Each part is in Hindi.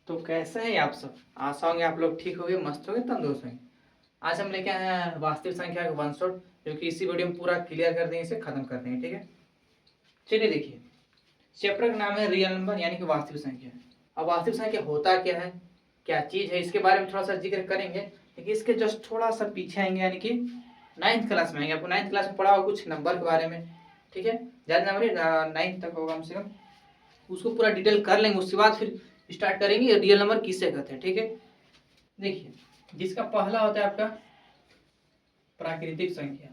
तो कैसे हैं आप सब? आशा होंगे आप लोग ठीक होंगे, मस्त होंगे, तंदुरुस्त होंगे। आज हम लेके आए हैं वास्तविक संख्या का वन शॉट, जो कि इसी वीडियो में पूरा क्लियर कर देंगे, इसे खत्म कर देंगे। ठीक है, चलिए देखिए। चैप्टर का नाम है रियल नंबर यानी कि वास्तविक संख्या। अब वास्तविक संख्या होता क्या है, क्या चीज है, इसके बारे में थोड़ा सा जिक्र करेंगे, लेकिन इसके जस्ट थोड़ा सा पीछे आएंगे, यानी कि 9th क्लास में आएंगे। आपको 9th क्लास में पढ़ा होगा कुछ नंबर के बारे में। ठीक है, ज़्यादा नंबर 9th तक होगा कम से कम, उसको पूरा डिटेल कर लेंगे। उसके बाद फिर स्टार्ट करेंगे रियल नंबर किससे कहते हैं। ठीक है, देखिए, जिसका पहला होता है आपका प्राकृतिक संख्या।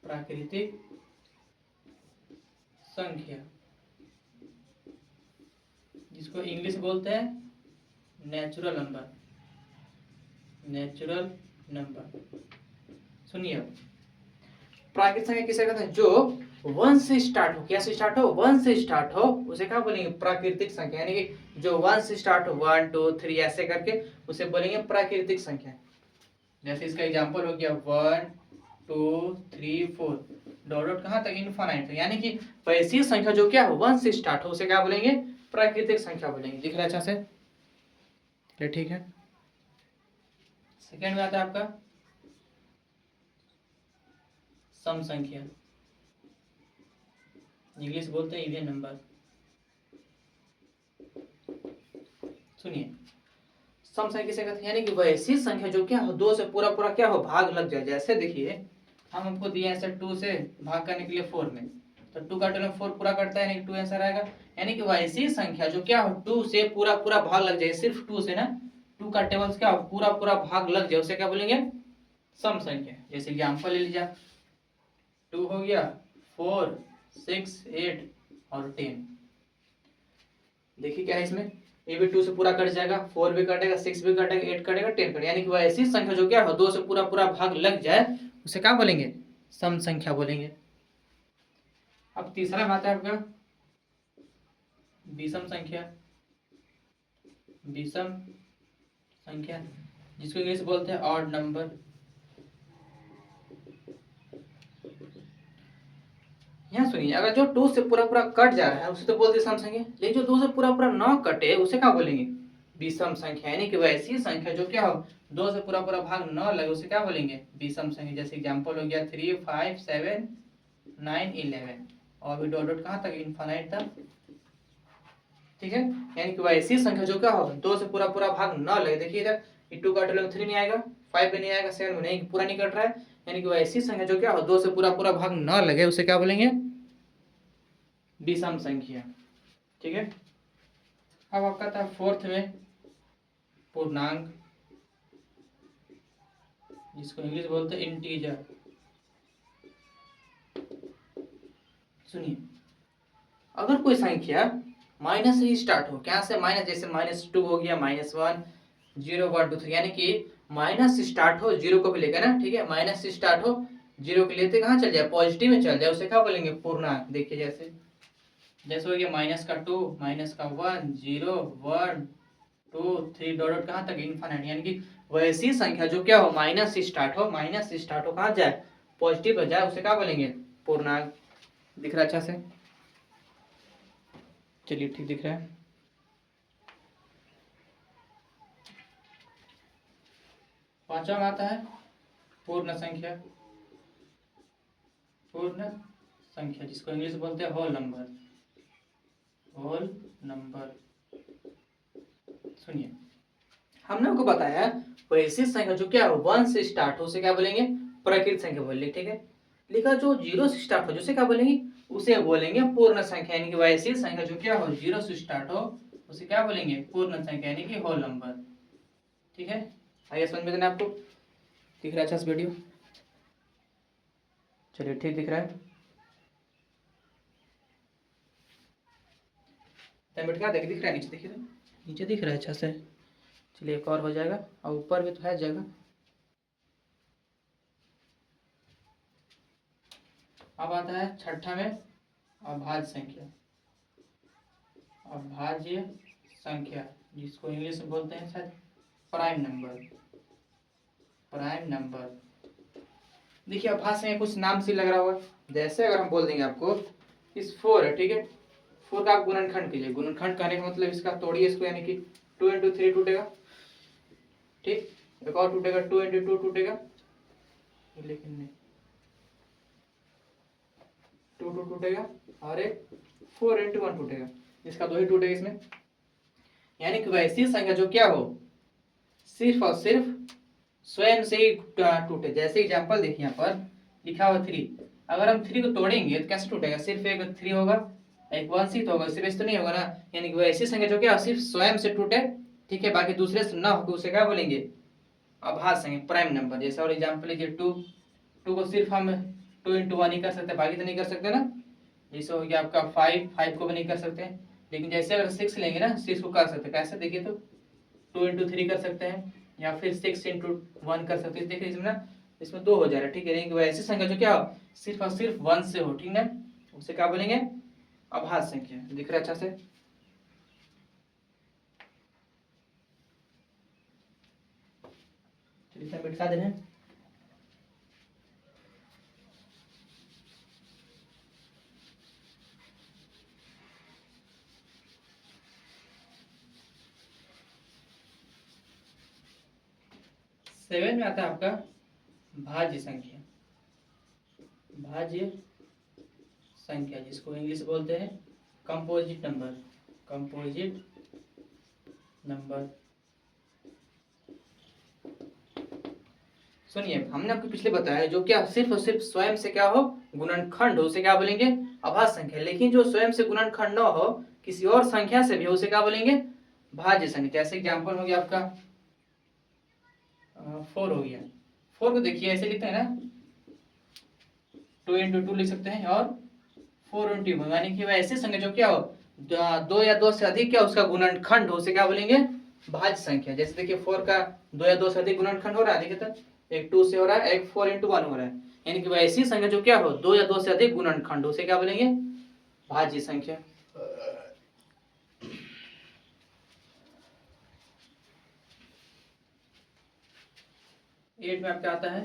प्राकृतिक संख्या, जिसको इंग्लिश बोलते हैं नेचुरल नंबर। नेचुरल नंबर, सुनिए। प्राकृतिक संख्या किसे कहते हैं? जो वन से स्टार्ट हो। क्या से स्टार्ट हो? वन से स्टार्ट हो, उसे क्या बोलेंगे? प्राकृतिक संख्या। यानी कि जो वन से स्टार्ट हो, 1 2 3 ऐसे करके, उसे बोलेंगे प्राकृतिक संख्या। जैसे इसका एग्जांपल हो गया 1 2 3 4, डॉट डॉट कहाँ तक? इनफाइनाइट। यानी कि वैसी संख्या जो क्या हो, वन से स्टार्ट हो, उसे क्या बोलेंगे? प्राकृतिक संख्या बोलेंगे। दिख रहा है अच्छा से? चलिए ठीक है। सेकेंड में आता है आपका सम संख्या, इंग्लिश बोलते हैं इवन नंबर। सुनिए, सम संख्या किसे कहते हैं? यानी कि वैसी संख्या जो क्या हो, दो से पूरा पूरा क्या हो, भाग लग जाए। जैसे देखिए, हम हमको दिए ऐसे 2 से भाग करने के लिए 4 में, तो 2 का टोटल 4 पूरा करता है, यानी 2 आंसर आएगा। यानी कि वैसी संख्या जो क्या हो, 2 से पूरा पूरा भाग लग जाए। सिर्फ 2 से ना, 2 का टेबल क्या हो, पूरा पूरा भाग लग जाए, उसे क्या बोलेंगे? सम संख्या। जैसे एग्जांपल ले लीजिए, 2 हो गया, 4 6 8 और 10। देखिए क्या है इसमें, ये भी 2 से पूरा कट जाएगा, 4 भी कटेगा, 6 भी कटेगा, 8 कटेगा, 10 कटेगा। यानी कि वह ऐसी संख्या जो क्या हो, 2 से पूरा पूरा भाग लग जाए, उसे क्या बोलेंगे? सम संख्या बोलेंगे। अब तीसरा बात है आपका विषम संख्या। विषम संख्या, जिसको इंग्लिश बोलते हैं ऑड नंबर। यहाँ सुनिए, अगर जो 2 से पूरा पूरा कट जा रहा है, उसे तो बोलते सम संख्या। लेकिन जो 2 से पूरा पूरा न कटे, उसे क्या बोलेंगे? विषम संख्या। यानी कि वैसी संख्या जो क्या हो, 2 से पूरा पूरा भाग न लगे, उसे क्या बोलेंगे? विषम संख्या। जैसे एग्जांपल हो गया 3 5 7 9 11, और भी डॉट डॉट कहाँ तक? इनफाइनाइट तक। ठीक है, यानी कि वैसी संख्या जो क्या हो, 2 से पूरा पूरा भाग न लगे। देखिए इधर, 2 का टोटल 3 नहीं आएगा, 5 भी नहीं आएगा, 7 भी नहीं, पूरा नहीं कट रहा है। यानी कि वैसी संख्या जो क्या हो, 2 से पूरा पूरा भाग न लगे, उसे क्या बोलेंगे? विषम संख्या। ठीक है, अब आपका था फोर्थ में पूर्णांक, जिसको इंग्लिश बोलते हैं इंटीजर। सुनिए, अगर कोई संख्या माइनस से ही स्टार्ट हो, क्या से? माइनस। जैसे -2 हो गया, -1 0 1 2 3, यानी कि माइनस से स्टार्ट हो, जीरो को भी लेकर ना। ठीक है, माइनस से स्टार्ट हो, जीरो के लेते कहाँ चल जाए? पॉजिटिव में चल जाए, उसे क्या बोलेंगे? पूर्णांक। देखिए जैसे जैसे हो गया -2 -1 0 1 2 3 डॉट डॉट कहाँ तक? इनफाइनाइट। यानी कि वैसी संख्या जो क्या हो, माइनस से स्टार्ट हो, माइनस से स्टार्ट हो, कहाँ जाए? पॉजिटिव हो जाए, उसे क्या बोलेंगे? पूर्णांक। दिख रहा है अच्छा से? चलिए ठीक दिख रहा है। पांचवा में आता है पूर्ण संख्या। पूर्ण संख्या, जिसको इंग्लिश बोलते हैं होल नंबर। Whole number. सुनिए, हमने आपको बताया वैसी संख्या जो क्या हो, 1 से स्टार्ट हो, उसे क्या बोलेंगे? प्राकृतिक संख्या बोलेंगे। ठीक है, लिखा जो 0 से स्टार्ट हो, जिसे क्या बोलेंगे? उसे बोलेंगे पूर्ण संख्या। यानी कि वैसी संख्या जो क्या हो, 0 से स्टार्ट हो, उसे क्या बोलेंगे? पूर्ण संख्या, यानी कि होल नंबर। ठीक है, आइए समझ में देना आपको। दिख रहा है अच्छा वीडियो? चलिए ठीक दिख रहा है। मिनट का देखिए, दिख रहा है नीचे? देखिए नीचे दिख रहा है अच्छा से? चलिए एक और हो जाएगा, और ऊपर भी तो है जगह। अब आता है छठा में अभाज्य संख्या। अभाज्य संख्या, जिसको इंग्लिश में बोलते हैं शायद प्राइम नंबर। Prime number. देखिए अभाज्य संख्या कुछ नाम से लग रहा होगा। जैसे अगर हम बोल देंगे आपको इस 4 है, ठीक है, 4 का आप गुणनखंड कीजिए, गुणनखंड करने का मतलब इसका तोड़िए इसको, यानी कि 2 इंटू 3 टूटेगा, ठीक, एक और टूटेगा, 2 इंटू 2 टूटेगा, लेकिन नहीं 2 2 टूटेगा, और एक 4 इंटू 1 टूटेगा, इसका 2 ही टूटेगा इसमें। यानी कि वैसी संख्या जो क्या हो सिर्फ और सिर्फ स्वयं से ही टूटे। जैसे एग्जांपल देखिए यहाँ पर लिखा हुआ 3, अगर हम 3 को तोड़ेंगे तो कैसे टूटेगा, सिर्फ एक 3 होगा, एक 1 सिर्फ होगा, सिर्फ इस तो नहीं होगा ना। यानी कि वैसी संख्या जो क्या सिर्फ स्वयं से टूटे, ठीक है, बाकी दूसरे से ना हो तो उसे क्या बोलेंगे, अभाज्य संख्या, प्राइम नंबर। जैसे और एग्जांपल लीजिए 2, 2 को सिर्फ हम 2 इंटू 1 ही कर सकते, बाकी तो नहीं कर सकते ना। जैसे हो गया आपका 5, 5 को भी नहीं कर सकते, लेकिन जैसे अगर 6 लेंगे ना, 6 को कर सकते, कैसे देखिए तो 2 इंटू 3 कर सकते हैं, या फिर 6 इंटू 1 कर सकते हैं। देखिए इसमें ना, इसमें 2 हो जा रहा है, ठीक है। लेकिन ऐसी संख्या जो क्या हो सिर्फ और सिर्फ 1 से हो, ठीक है, उसे क्या बोलेंगे, अभाज्य संख्या। दिख रहा है अच्छा से। चलिए बिठा दे रहे हैं। सेवन में आता है आपका भाज्य संख्या, भाज्य संख्या जिसको इंग्लिश बोलते हैं कंपोजिट नंबर, कंपोजिट नंबर। सुनिए, हमने आपको पिछले बताया जो क्या सिर्फ और सिर्फ स्वयं से क्या हो गुणनखंड हो उसे क्या बोलेंगे, अभाज्य संख्या। लेकिन जो स्वयं से गुणनखंड न हो, किसी और संख्या से भी हो, उसे क्या बोलेंगे, भाज्य संख्या। जैसे एग्जांपल हो गया आपका 4 हो गया, 4 को देखिए ऐसे लिखते हैं ना, 2 इंटू 2 लिख सकते हैं, और 4 इंटू 1, यानी कि वह ऐसी संख्या जो क्या हो 2 या 2 से अधिक क्या उसका गुणनखंड हो, उसे क्या बोलेंगे, भाज्य संख्या। जैसे देखिए 4 का 2 या 2 से अधिक गुणनखंड हो रहा है, देखिए तो एक 2 से हो रहा है, एक 4 इंटू 1 हो रहा है, यानी कि वह ऐसी संख्या जो क्या हो 2 या 2 से अधिक गुणनखंड, उसे क्या बोलेंगे, भाज्य संख्या। एट में आपका आता है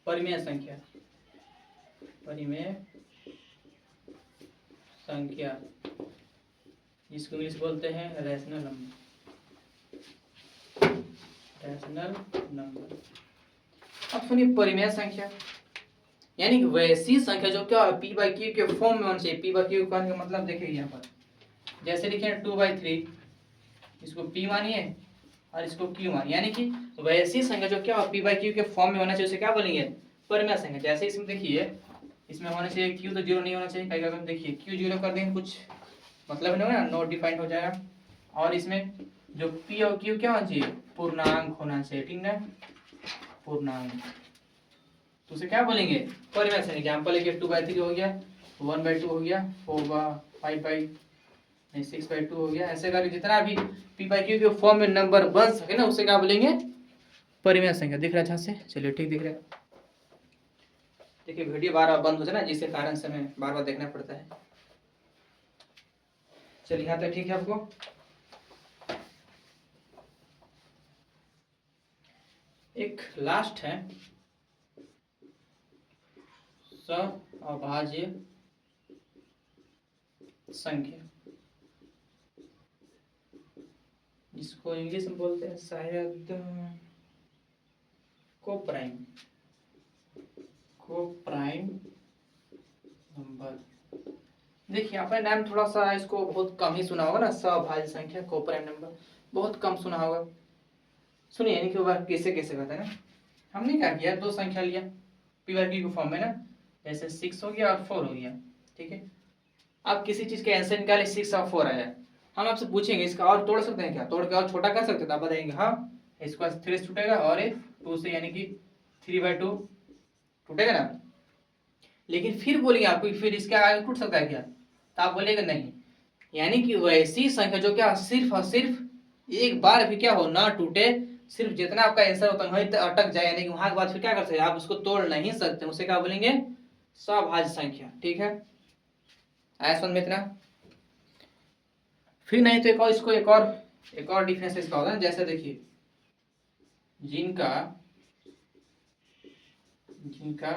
परिमेय संख्या, परिमेय संख्या जिसको इंग्लिश बोलते हैं रैशनल नंबर, रैशनल नंबर। अब सुनिए परिमेय संख्या, यानी कि वैसी संख्या जो क्या है पी बाई क्यू के फॉर्म में होनी चाहिए। पी बाई क्यू का मतलब देखिए यहाँ पर, जैसे लिखे 2/3, इसको पी मानिए और इसको क्यू मानिए, यानी कि वैसी संख्या जो क्या पी बाई क्यू के फॉर्म में होना चाहिए उसे क्या बोलेंगे, परिमेय संख्या। जैसे इसमें देखिए, इसमें होना चाहिए क्यू तो जीरो नहीं होना चाहिए, कहीं अगर देखिए क्यू जीरो कर देंगे कुछ मतलब नहीं होगा, नॉट डिफाइंड हो जाएगा। और इसमें जो पी और क्यू क्या होना चाहिए, पूर्णांक होना चाहिए, ठीक है, पूर्णांक, तो उसे क्या बोलेंगे, परिमेय संख्या। एग्जांपल है कि 2/3 हो गया, 1/2 हो गया, 6/2 हो गया, ऐसे करके जितना भी पी बाई क्यू के फॉर्म में नंबर बन सके ना उसे क्या बोलेंगे, परिमेय संख्या। दिख रहा है अच्छा से, चलिए ठीक दिख रहा है। देखिए वीडियो बार बार बंद हो जाए ना, जिसके कारण से हमें बार बार देखना पड़ता है। चलिए यहाँ तक ठीक है आपको। एक लास्ट है अभाज्य संख्या, जिसको इंग्लिश में बोलते हैं शायद कोप्राइम, कोप्राइम नंबर। देखिए आपने नाम थोड़ा सा इसको बहुत कम ही सुना होगा ना, सभाज्य संख्या, कोप्राइम नंबर बहुत कम सुना होगा। सुनिए यानी कि वो कैसे कैसे करते हैं ना, हमने क्या किया, दो संख्या लिया पी बाई क्यू के फॉर्म में ना, जैसे 6 हो गया और 4 हो गया, ठीक है। आप किसी चीज के आंसर निकाले 6 और 4 आया, हम आपसे पूछेंगे इसका और तोड़ सकते हैं क्या, तोड़ के और छोटा कर सकते हैं, तो आप बताएंगे हाँ, इसका 3 से टूटेगा और एक 2 से, यानी कि 3/2 टूटेगा ना। लेकिन फिर बोलेंगे आपको फिर इसके आगे टूट सकता है क्या, तो आप बोलेगा नहीं। यानी कि वैसी संख्या जो क्या सिर्फ और सिर्फ एक बार भी क्या हो ना टूटे, सिर्फ जितना आपका आंसर होता है वहीं तक अटक जाए, यानी कि वहां के बाद फिर क्या कर सकते आप उसको तोड़ नहीं सकते, उसे क्या बोलेंगे, सभाज्य संख्या, ठीक है। आया समझ में इतना। फिर नहीं तो एक और इसको एक और डिफरेंस इसका होता है, जैसे देखिए जिनका जिनका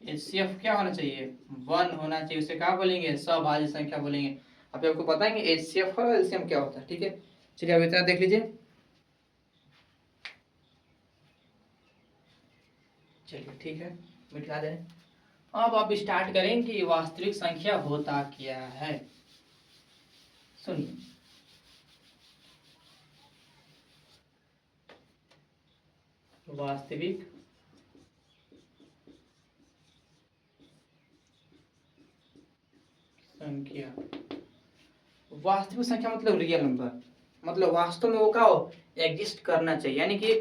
एचसीएफ क्या होना चाहिए, 1 होना चाहिए, उसे क्या बोलेंगे, सभाज्य संख्या बोलेंगे। अभी आपको बताएंगे एचसीएफ और एलसीएम क्या होता है, ठीक है। चलिए अब इतना देख लीजिए। चलिए ठीक है, मिटा दें। अब आप स्टार्ट करें कि वास्तविक संख्या होता क्या है। सुनिए, वास्तविक संख्या, वास्तविक संख्या मतलब रियल नंबर, मतलब वास्तव में वो क्या हो, एग्जिस्ट करना चाहिए। यानी कि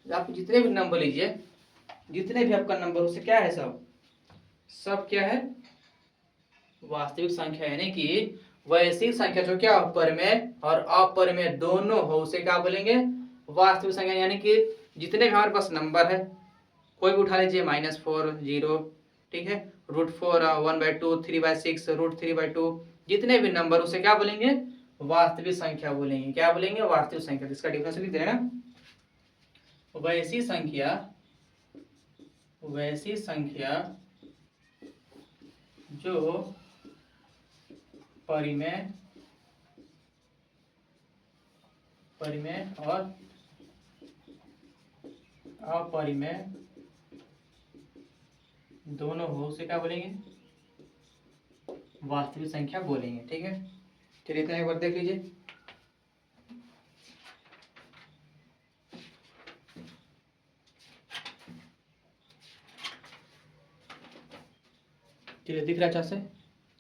आप जितने भी नंबर लीजिए, जितने भी आपका नंबर उसे क्या है, सब सब क्या है, वास्तविक संख्या। यानी कि वैसी संख्या जो क्या परिमेय और अपरिमेय दोनों हो उसे क्या बोलेंगे, वास्तविक संख्या। यानी कि जितने भी हमारे पास नंबर है, कोई भी उठा लीजिए, -4, 0, ठीक है, √4, 1/2, 3/6, √3/2, जितने भी नंबर उसे क्या बोलेंगे, वास्तविक संख्या बोलेंगे। क्या बोलेंगे, वास्तविक संख्या। इसका डिफरेंस लिख दे रहे ना, वैसी संख्या, वैसी संख्या जो परिमेय, परिमेय और अपरिमेय दोनों हो उसे क्या बोलेंगे, वास्तविक संख्या बोलेंगे, ठीक है। चलिए इतना एक बार देख लीजिए। चलिए दिख रहा है अच्छा से,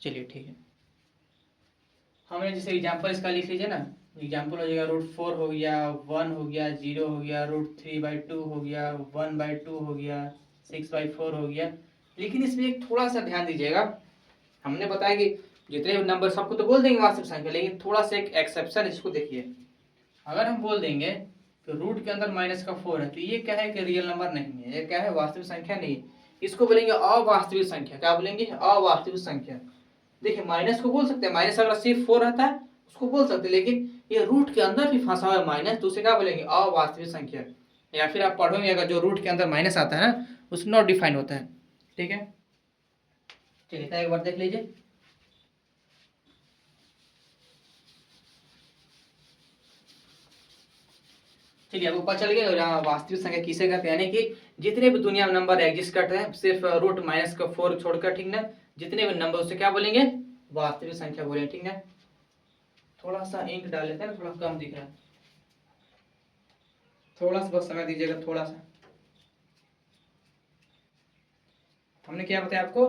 चलिए ठीक है। हमने जैसे एग्जाम्पल इसका लिख लीजिए ना, एग्जाम्पल हो जाएगा √4 हो गया, 1 हो गया, 0 हो गया, √3/2 हो गया, 1/2 हो गया, 6/4 हो गया। लेकिन इसमें एक थोड़ा सा ध्यान दीजिएगा, हमने बताया कि जितने भी नंबर सबको तो बोल देंगे वास्तविक संख्या, लेकिन थोड़ा सा एक एक्सेप्शन इसको देखिए। अगर हम बोल देंगे तो रूट के अंदर -4 है, तो ये क्या है कि रियल नंबर नहीं है, ये क्या है, वास्तविक संख्या नहीं। इसको बोलेंगे अवास्तविक संख्या। क्या बोलेंगे, अवास्तविक संख्या। देखिए माइनस को बोल सकते हैं, माइनस अगर सिर्फ 4 रहता है उसको बोल सकते हैं, लेकिन ये रूट के अंदर भी फंसा हुआ है माइनस, तो उसे क्या बोलेंगे, अवास्तविक संख्या। या फिर आप पढ़ोगे अगर जो रूट के अंदर माइनस आता है ना, उसमें नॉट डिफाइंड होता है, ठीक है। चलिए एक बार देख लीजिए। चलिए आपको पता चल गया वास्तविक संख्या किसे कहते हैं। यानी कि जितने भी दुनिया में नंबर एग्जिस्ट करते हैं, सिर्फ √-4 छोड़कर, ठीक ना, जितने भी नंबर उसे क्या बोलेंगे, वास्तविक संख्या बोलेंगे, ठीक ना। थोड़ा सा इंक डाल लेते हैं ना, थोड़ा कम दिख रहा है, थोड़ा सा बस समय दीजिएगा, थोड़ा सा। हमने क्या बताया आपको,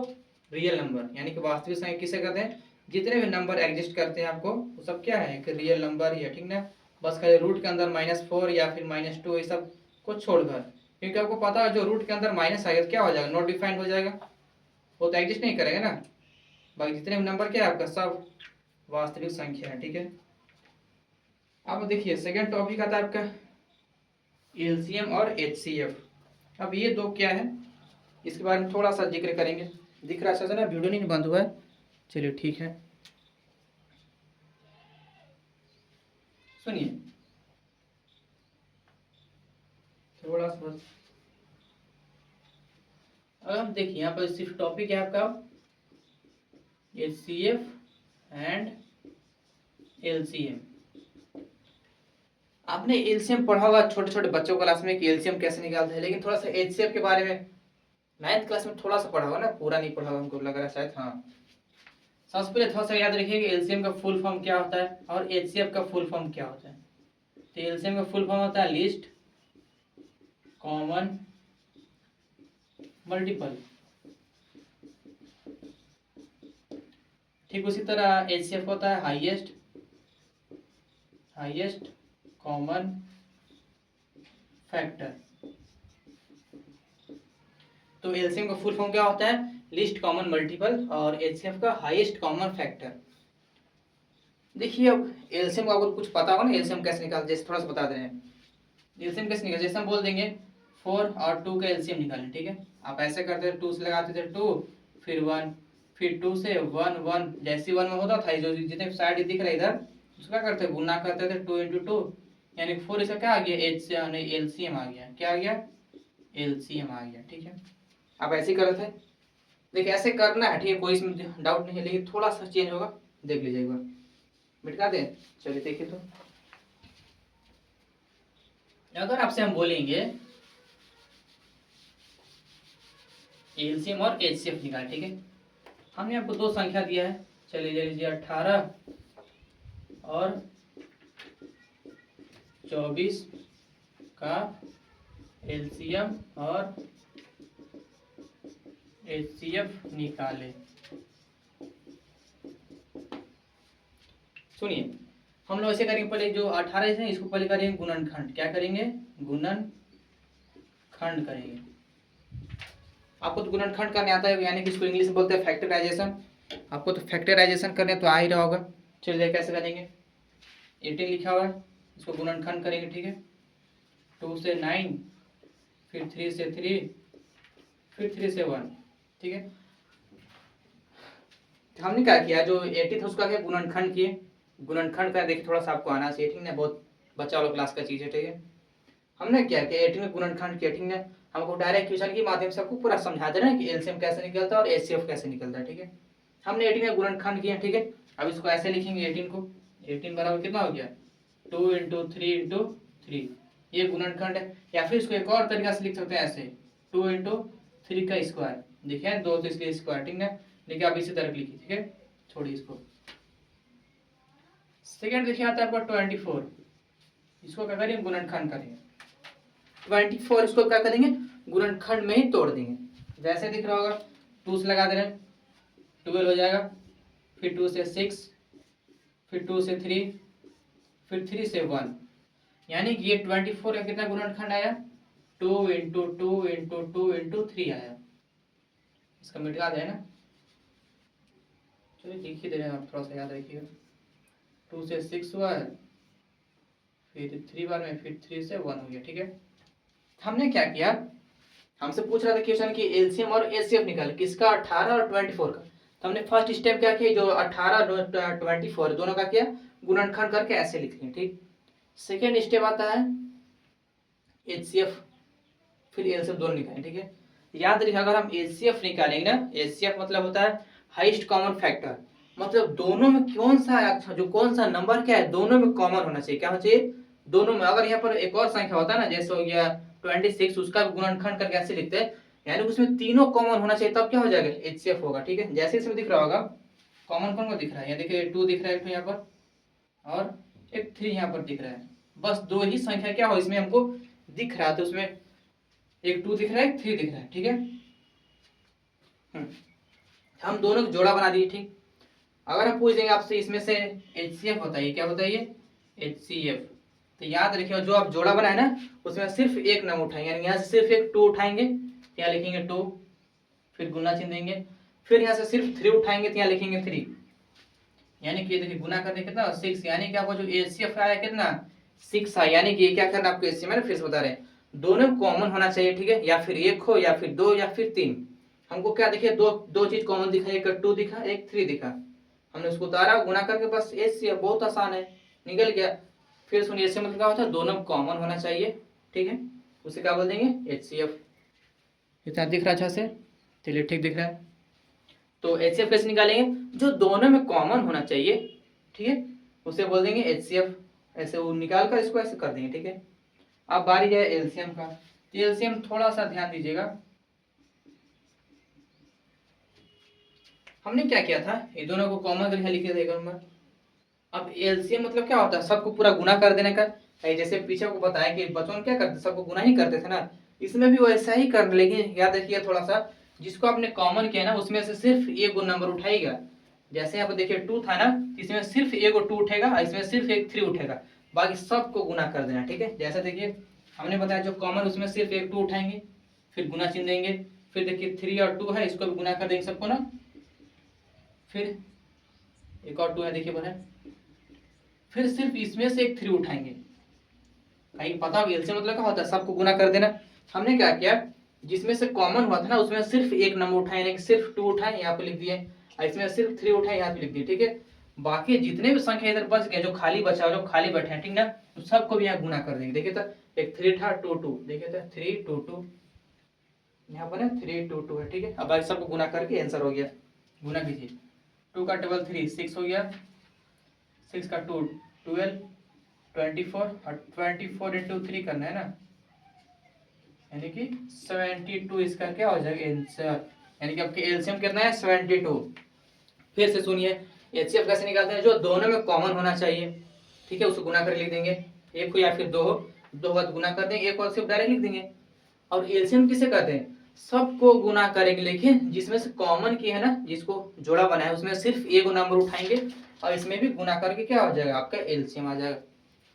रियल नंबर, यानी कि वास्तविक संख्या किसे कहते हैं, जितने भी नंबर एग्जिस्ट करते हैं आपको वो सब क्या है, कि रियल नंबर ही है, ठीक ना। बस खाली रूट के अंदर -4 या फिर -2 ये सब को छोड़कर, क्योंकि आपको पता है जो रूट के अंदर माइनस आएगा क्या हो जाएगा, नॉट डिफाइंड हो जाएगा, वो तो एग्जिस्ट नहीं करेगा ना। बाकी जितने भी नंबर क्या है आपका, सब वास्तविक संख्या है, ठीक है। अब देखिए सेकेंड टॉपिक आता है आपका एलसीएम और एचसीएफ। अब ये दो क्या है, इसके बारे में थोड़ा सा जिक्र करेंगे। दिख रहा है ना, वीडियो नहीं बंद हुआ है, चलिए ठीक है। सुनिए थोड़ा सा बस, अब हम देखिए यहाँ पर सिर्फ टॉपिक है आपका एचसीएफ एंड एलसीएम। आपने एलसीएम पढ़ा होगा छोटे छोटे बच्चों क्लास में कि एलसीएम कैसे निकालते हैं, लेकिन थोड़ा सा एचसीएफ के बारे में 9th क्लास में थोड़ा सा पढ़ा होगा ना, पूरा नहीं पढ़ा होगा, हमको लग रहा है शायद। हाँ, सबसे पहले थोड़ा सा याद रखिए कि एलसीएम का फुल फॉर्म क्या होता है और एचसीएफ का फुल फॉर्म क्या होता है। तो एलसीएम का फुल फॉर्म होता है लीस्ट कॉमन मल्टीपल, ठीक उसी तरह एचसीएफ होता है हाईएस्ट कॉमन फैक्टर। तो एलसीएम का फुल फॉर्म क्या होता है, लीस्ट कॉमन मल्टीपल, और एचसीएफ का हाईएस्ट कॉमन फैक्टर। देखिए अब एलसीएम का आपको कुछ पता होगा ना, एलसीएम कैसे निकालते, जैसे थोड़ा सा बता दे रहे हैं। एलसीएम कैसे निकाल, जैसे हम बोल देंगे 4 और 2 का एलसीएम निकालें, ठीक है। आप ऐसे करते थे, 2 से लगाते थे 2, फिर 1, फिर 2 से 1 1, जैसे 1 में होता था जो जितने साइड दिख रहा है इधर, उसको क्या करते गुना करते थे 2 × 2, यानी 4 इसका क्या आ गया, एलसीएम आ गया। क्या आ गया, एलसीएम आ गया, ठीक है। आप ऐसे ही कर रहे थे, देखिए ऐसे करना है, ठीक है, कोई इसमें डाउट नहीं है, लेकिन थोड़ा सा चेंज होगा, देख लीजिए एक बार। मिटा दें। चलिए देखिए, तो अगर आपसे हम बोलेंगे एलसीएम और एचसीएफ निकाल, ठीक है, हमने आपको दो संख्या दिया है, चलिए ले लीजिए 18 और 24 का एलसीएम और एचसीएफ निकाले। सुनिए, हम लोग ऐसे करेंगे, पहले जो 18 है इसको पहले करेंगे गुणनखंड। क्या करेंगे? गुणनखंड करेंगे। आपको तो गुणनखंड करने आता है, यानी कि इसको इंग्लिश में बोलते हैं फैक्टराइजेशन। आपको तो फैक्टराइजेशन करने तो आ ही रहा होगा। चलिए कैसे करेंगे? 18 लिखा हुआ है, इसको गुणनखंड करेंगे, ठीक है। 2 से 9, फिर 3 से 3, फिर 3 से 1, ठीक है। हमने क्या किया, जो 80 था उसका क्या गुणनखंड किए। गुणनखंड का देखिए थोड़ा सा आपको आना चाहिए, ठीक है, बहुत बच्चा वाला क्लास का चीज है, ठीक है। हमने क्या किया, 18 में गुणनखंड किया, ठीक है। हमको डायरेक्ट क्वेश्चन के माध्यम से आपको पूरा समझा दे रहे हैं कि एलसीएम कैसे निकलता है और एचसीएफ कैसे निकलता है, ठीक है। हमने 18 में गुणनखंड किया, ठीक है। अब इसको ऐसे लिखेंगे 18 को, 18 बराबर कितना हो गया 2 इंटू 3 इंटू 3, ये गुणनखंड है। या फिर इसको एक और तरीका से लिख सकते हैं ऐसे 2 इंटू 3 का स्क्वायर, देखिए 2 तो इसलिए स्क्वायर, ठीक है। देखिए आप इसी तरह लिखिए, ठीक है, छोड़िए इसको। सेकेंड देखिए आता है आपका 24, इसको क्या करेंगे गुणनखंड करेंगे। 24 इसको क्या करेंगे गुणनखंड में ही तोड़ देंगे। जैसे दिख रहा होगा 2 से लगा दे रहे हैं, 12 हो जाएगा, फिर 2 से 6, फिर 2 से 3, फिर 3 से 1, यानी कि ये 24 का कितना गुणनखंड आया 2 इंटू 2 इंटू 2 इंटू 3 आया। इसका मिटा दे ना, चलिए लिख ही दे रहे हैं, आप थोड़ा सा याद रखिएगा। 2 से 6 हुआ है, फिर 3 बार में, फिर 3 से 1 हो गया, ठीक है। हमने क्या किया, हमसे पूछ रहा था क्वेश्चन कि एलसीएम और एचसीएफ निकाल किसका 18 और 24 का। तो हमने फर्स्ट स्टेप क्या किया, जो 18 और 24 दोनों का किया गुणनखंड करके ऐसे लिख लिया, ठीक। सेकेंड स्टेप आता है एचसीएफ, फिर एलसीएफ दोनों निकालें, ठीक है। याद रखिए, अगर हम एचसीएफ निकालेंगे ना, एचसीएफ मतलब होता है हाईएस्ट कॉमन फैक्टर, मतलब दोनों में कौन सा जो कौन सा नंबर क्या है दोनों में कॉमन होना चाहिए। क्या होना चाहिए दोनों में। अगर यहाँ पर एक और संख्या होता है ना, जैसे हो गया 26, उसका गुणनखंड करके ऐसे लिखते हैं, यानी उसमें तीनों कॉमन होना चाहिए, तब क्या हो जाएगा एचसीएफ होगा, ठीक है। जैसे इसमें दिख रहा होगा कॉमन कौन को दिख रहा है, यहाँ देखिए 2 दिख रहा है यहाँ पर, और एक 3 यहाँ पर दिख रहा है, बस दो ही संख्या क्या हो इसमें हमको दिख रहा है, तो उसमें एक 2 दिख रहा है, एक 3 दिख रहा है, ठीक है। हम दोनों का जोड़ा बना दिए, ठीक। अगर हम पूछ देंगे आपसे इसमें से एचसीएफ बताइए, क्या बताइए एचसीएफ, तो याद रखिए जो आप जोड़ा बनाए ना उसमें सिर्फ एक नंबर उठाएंगे, यानी यहाँ से सिर्फ एक 2 उठाएंगे, यहाँ लिखेंगे 2, फिर गुना चिन्ह देंगे, फिर यहाँ से सिर्फ 3 उठाएंगे तो यहाँ लिखेंगे 3, यानी कि देखिए गुना करने कितना 6, यानी कि आपको जो एचसीएफ आया कितना 6 आया। यानी कि क्या करना आपको एचसीएफ में फिर से बता रहे हैं दोनों कॉमन होना चाहिए, ठीक है, या फिर एक हो या फिर 2 या फिर 3। हमको क्या देखिए दो चीज कॉमन दिखा, एक 2 दिखा, एक 3 दिखा, हमने उसको उतारा गुना करके, बस एचसीएफ, बहुत आसान है, निकल गया। फिर सुनिए इससे मतलब क्या होता है दोनों कॉमन होना चाहिए, ठीक है, उसे क्या बोल देंगे एचसीएफ। इतना दिख रहा अच्छा से, चलिए ठीक दिख रहा है। तो एचसीएफ कैसे निकालेंगे, जो दोनों में कॉमन होना चाहिए, ठीक है, उसे बोल देंगे एचसीएफ। ऐसे वो निकाल कर इसको ऐसे कर देंगे, ठीक है। अब बारी है एलसीएम का, तो एलसीएम थोड़ा सा ध्यान दीजिएगा। हमने क्या किया था, ये दोनों को कॉमन करके लिखे थे एक नंबर। अब एलसीएम मतलब क्या होता है सबको पूरा गुना कर देने का, जैसे पीछे को बताया कि बचपन क्या करते सबको गुना ही करते थे ना, इसमें भी वैसा ही कर, लेकिन याद रखिए थोड़ा सा जिसको आपने कॉमन किया ना उसमें से सिर्फ एक नंबर उठाएगा। जैसे यहाँ पर देखिए 2 था ना, इसमें सिर्फ एक 2 उठेगा, इसमें सिर्फ एक 3 उठेगा, बाकी सबको गुना कर देना, ठीक है। जैसे देखिए हमने बताया जो कॉमन उसमें सिर्फ एक 2 उठाएंगे, फिर गुना चिन्ह देंगे, फिर देखिए 3 और 2 है इसको भी गुना कर देंगे सबको ना, फिर एक और 2 है देखिए बना, फिर सिर्फ इसमें से एक 3 उठाएंगे। कहीं पता होगा एलसीएम मतलब क्या होता है सबको गुना कर देना। हमने क्या किया जिसमें से कॉमन हुआ था ना उसमें सिर्फ एक नंबर उठाए, यानी कि सिर्फ 2 उठाए यहाँ पे लिख दिए, इसमें सिर्फ 3 उठाए यहाँ पे लिख दिए, ठीक है। बाकी जितने भी संख्या इधर बच गए जो खाली बचा जो खाली बैठे हैं, ठीक ना, तो सबको भी यहाँ गुना कर देंगे। देखिए तो एक 3 था 2 2, देखिए तो 3 2 2, यहाँ पर 3 2 2 है, ठीक है। अब बाकी सबको गुना करके आंसर हो गया, गुना कीजिए 2 का टेबल 3 6 हो गया, 6 का 2 12 24 और 24 इंटू 3 करना है ना, यानी कि 72 इसका क्या हो जाएगा आंसर, यानी कि आपके एलसीएम कितना है 72। फिर से सुनिए एचसीएफ कैसे निकालते हैं, जो दोनों में कॉमन होना चाहिए, ठीक है, उसको गुना कर लिख देंगे, एक हो या फिर दो हो, दो बात गुना कर देंगे, एक और सिर्फ डायरेक्ट लिख देंगे। और एलसीएम किसे कहते हैं, सबको गुना करेंगे, लेकिन जिसमें से कॉमन की है ना, जिसको जोड़ा बना है उसमें सिर्फ एक नंबर उठाएंगे और इसमें भी गुना करके क्या हो जाएगा आपका एलसीएम आ जाएगा।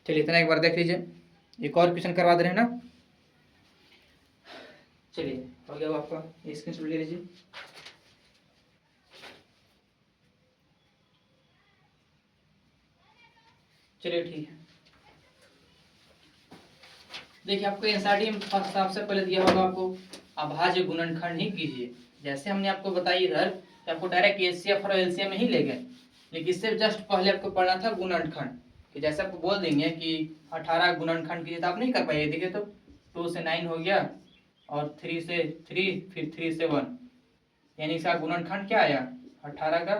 चलिए इतना एक बार देख लीजिए, एक और क्वेश्चन करवा दे रहे हैं ना। चलिए हो गया आपका, स्क्रीनशॉट ले लीजिए। चलिए ठीक है, देखिए आपको एनसीईआरटी में सबसे पहले दिया होगा आपको अभाज्य गुणनखंड ही कीजिए। जैसे हमने आपको बताई इधर कि आपको डायरेक्ट एचसीएफ और एलसीएम में ही ले गए, लेकिन इससे जस्ट पहले आपको पढ़ना था गुणनखंड, कि जैसे आपको बोल देंगे कि 18 गुणनखंड कीजिए तो आप नहीं कर पाइए। देखिए तो 2 से 9 हो गया और 3 से 3, फिर 3 से 1, यानी इसका गुणनखंड क्या आया 18 का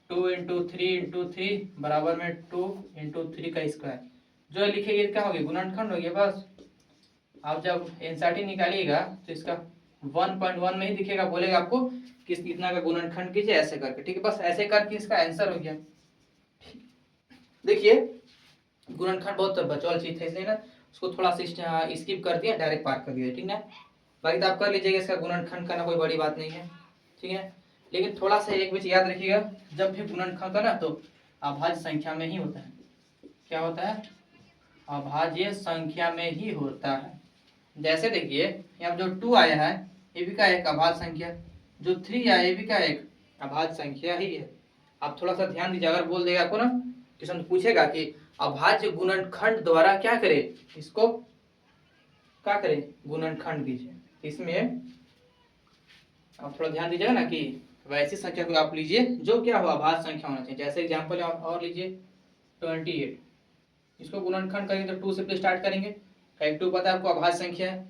2 इंटू 3 इंटू 3 बराबर में 2 इंटू 3 का स्क्वायर, जो लिखेंगे क्या हो गया गुणनखंड हो गया। बस आप जब एनसीईआरटी निकालिएगा तो इसका 1.1 में ही दिखेगा, बोलेगा आपको किस कितना का गुणनखंड कीजिए ऐसे करके, ठीक है, बस ऐसे करके इसका आंसर हो गया। देखिए गुणनखंड बहुत बचौल चीज है, इसलिए ना उसको थोड़ा सा स्किप कर दिया, डायरेक्ट पार कर दिया, ठीक ना। बाकी तो आप कर लीजिएगा, इसका गुणनखंड करना कोई बड़ी बात नहीं है, ठीक है। लेकिन थोड़ा सा एक चीज याद रखिएगा, जब भी गुणनखंड का ना तो अभाज्य संख्या में ही होता है। क्या होता है, अभाज्य संख्या में ही होता है। जैसे देखिए यहाँ जो 2 आया है ये भी क्या एक अभाज्य संख्या, जो 3 आया ये भी क्या एक अभाज्य संख्या ही है। आप थोड़ा सा ध्यान दीजिए, अगर बोल देगा आपको ना क्वेश्चन पूछेगा कि अभाज्य गुणनखंड द्वारा क्या करे, इसको क्या करे गुणनखंड कीजिए, इसमें आप थोड़ा ध्यान दीजिएगा ना कि वैसी संख्या को आप लीजिए जो क्या हो अभाज्य संख्या होना चाहिए। जैसे एग्जाम्पल और लीजिए 28, इसको गुणनखंड करेंगे तो 2 से प्लस स्टार्ट करेंगे, 2 पता है आपको अभाज्य संख्या है,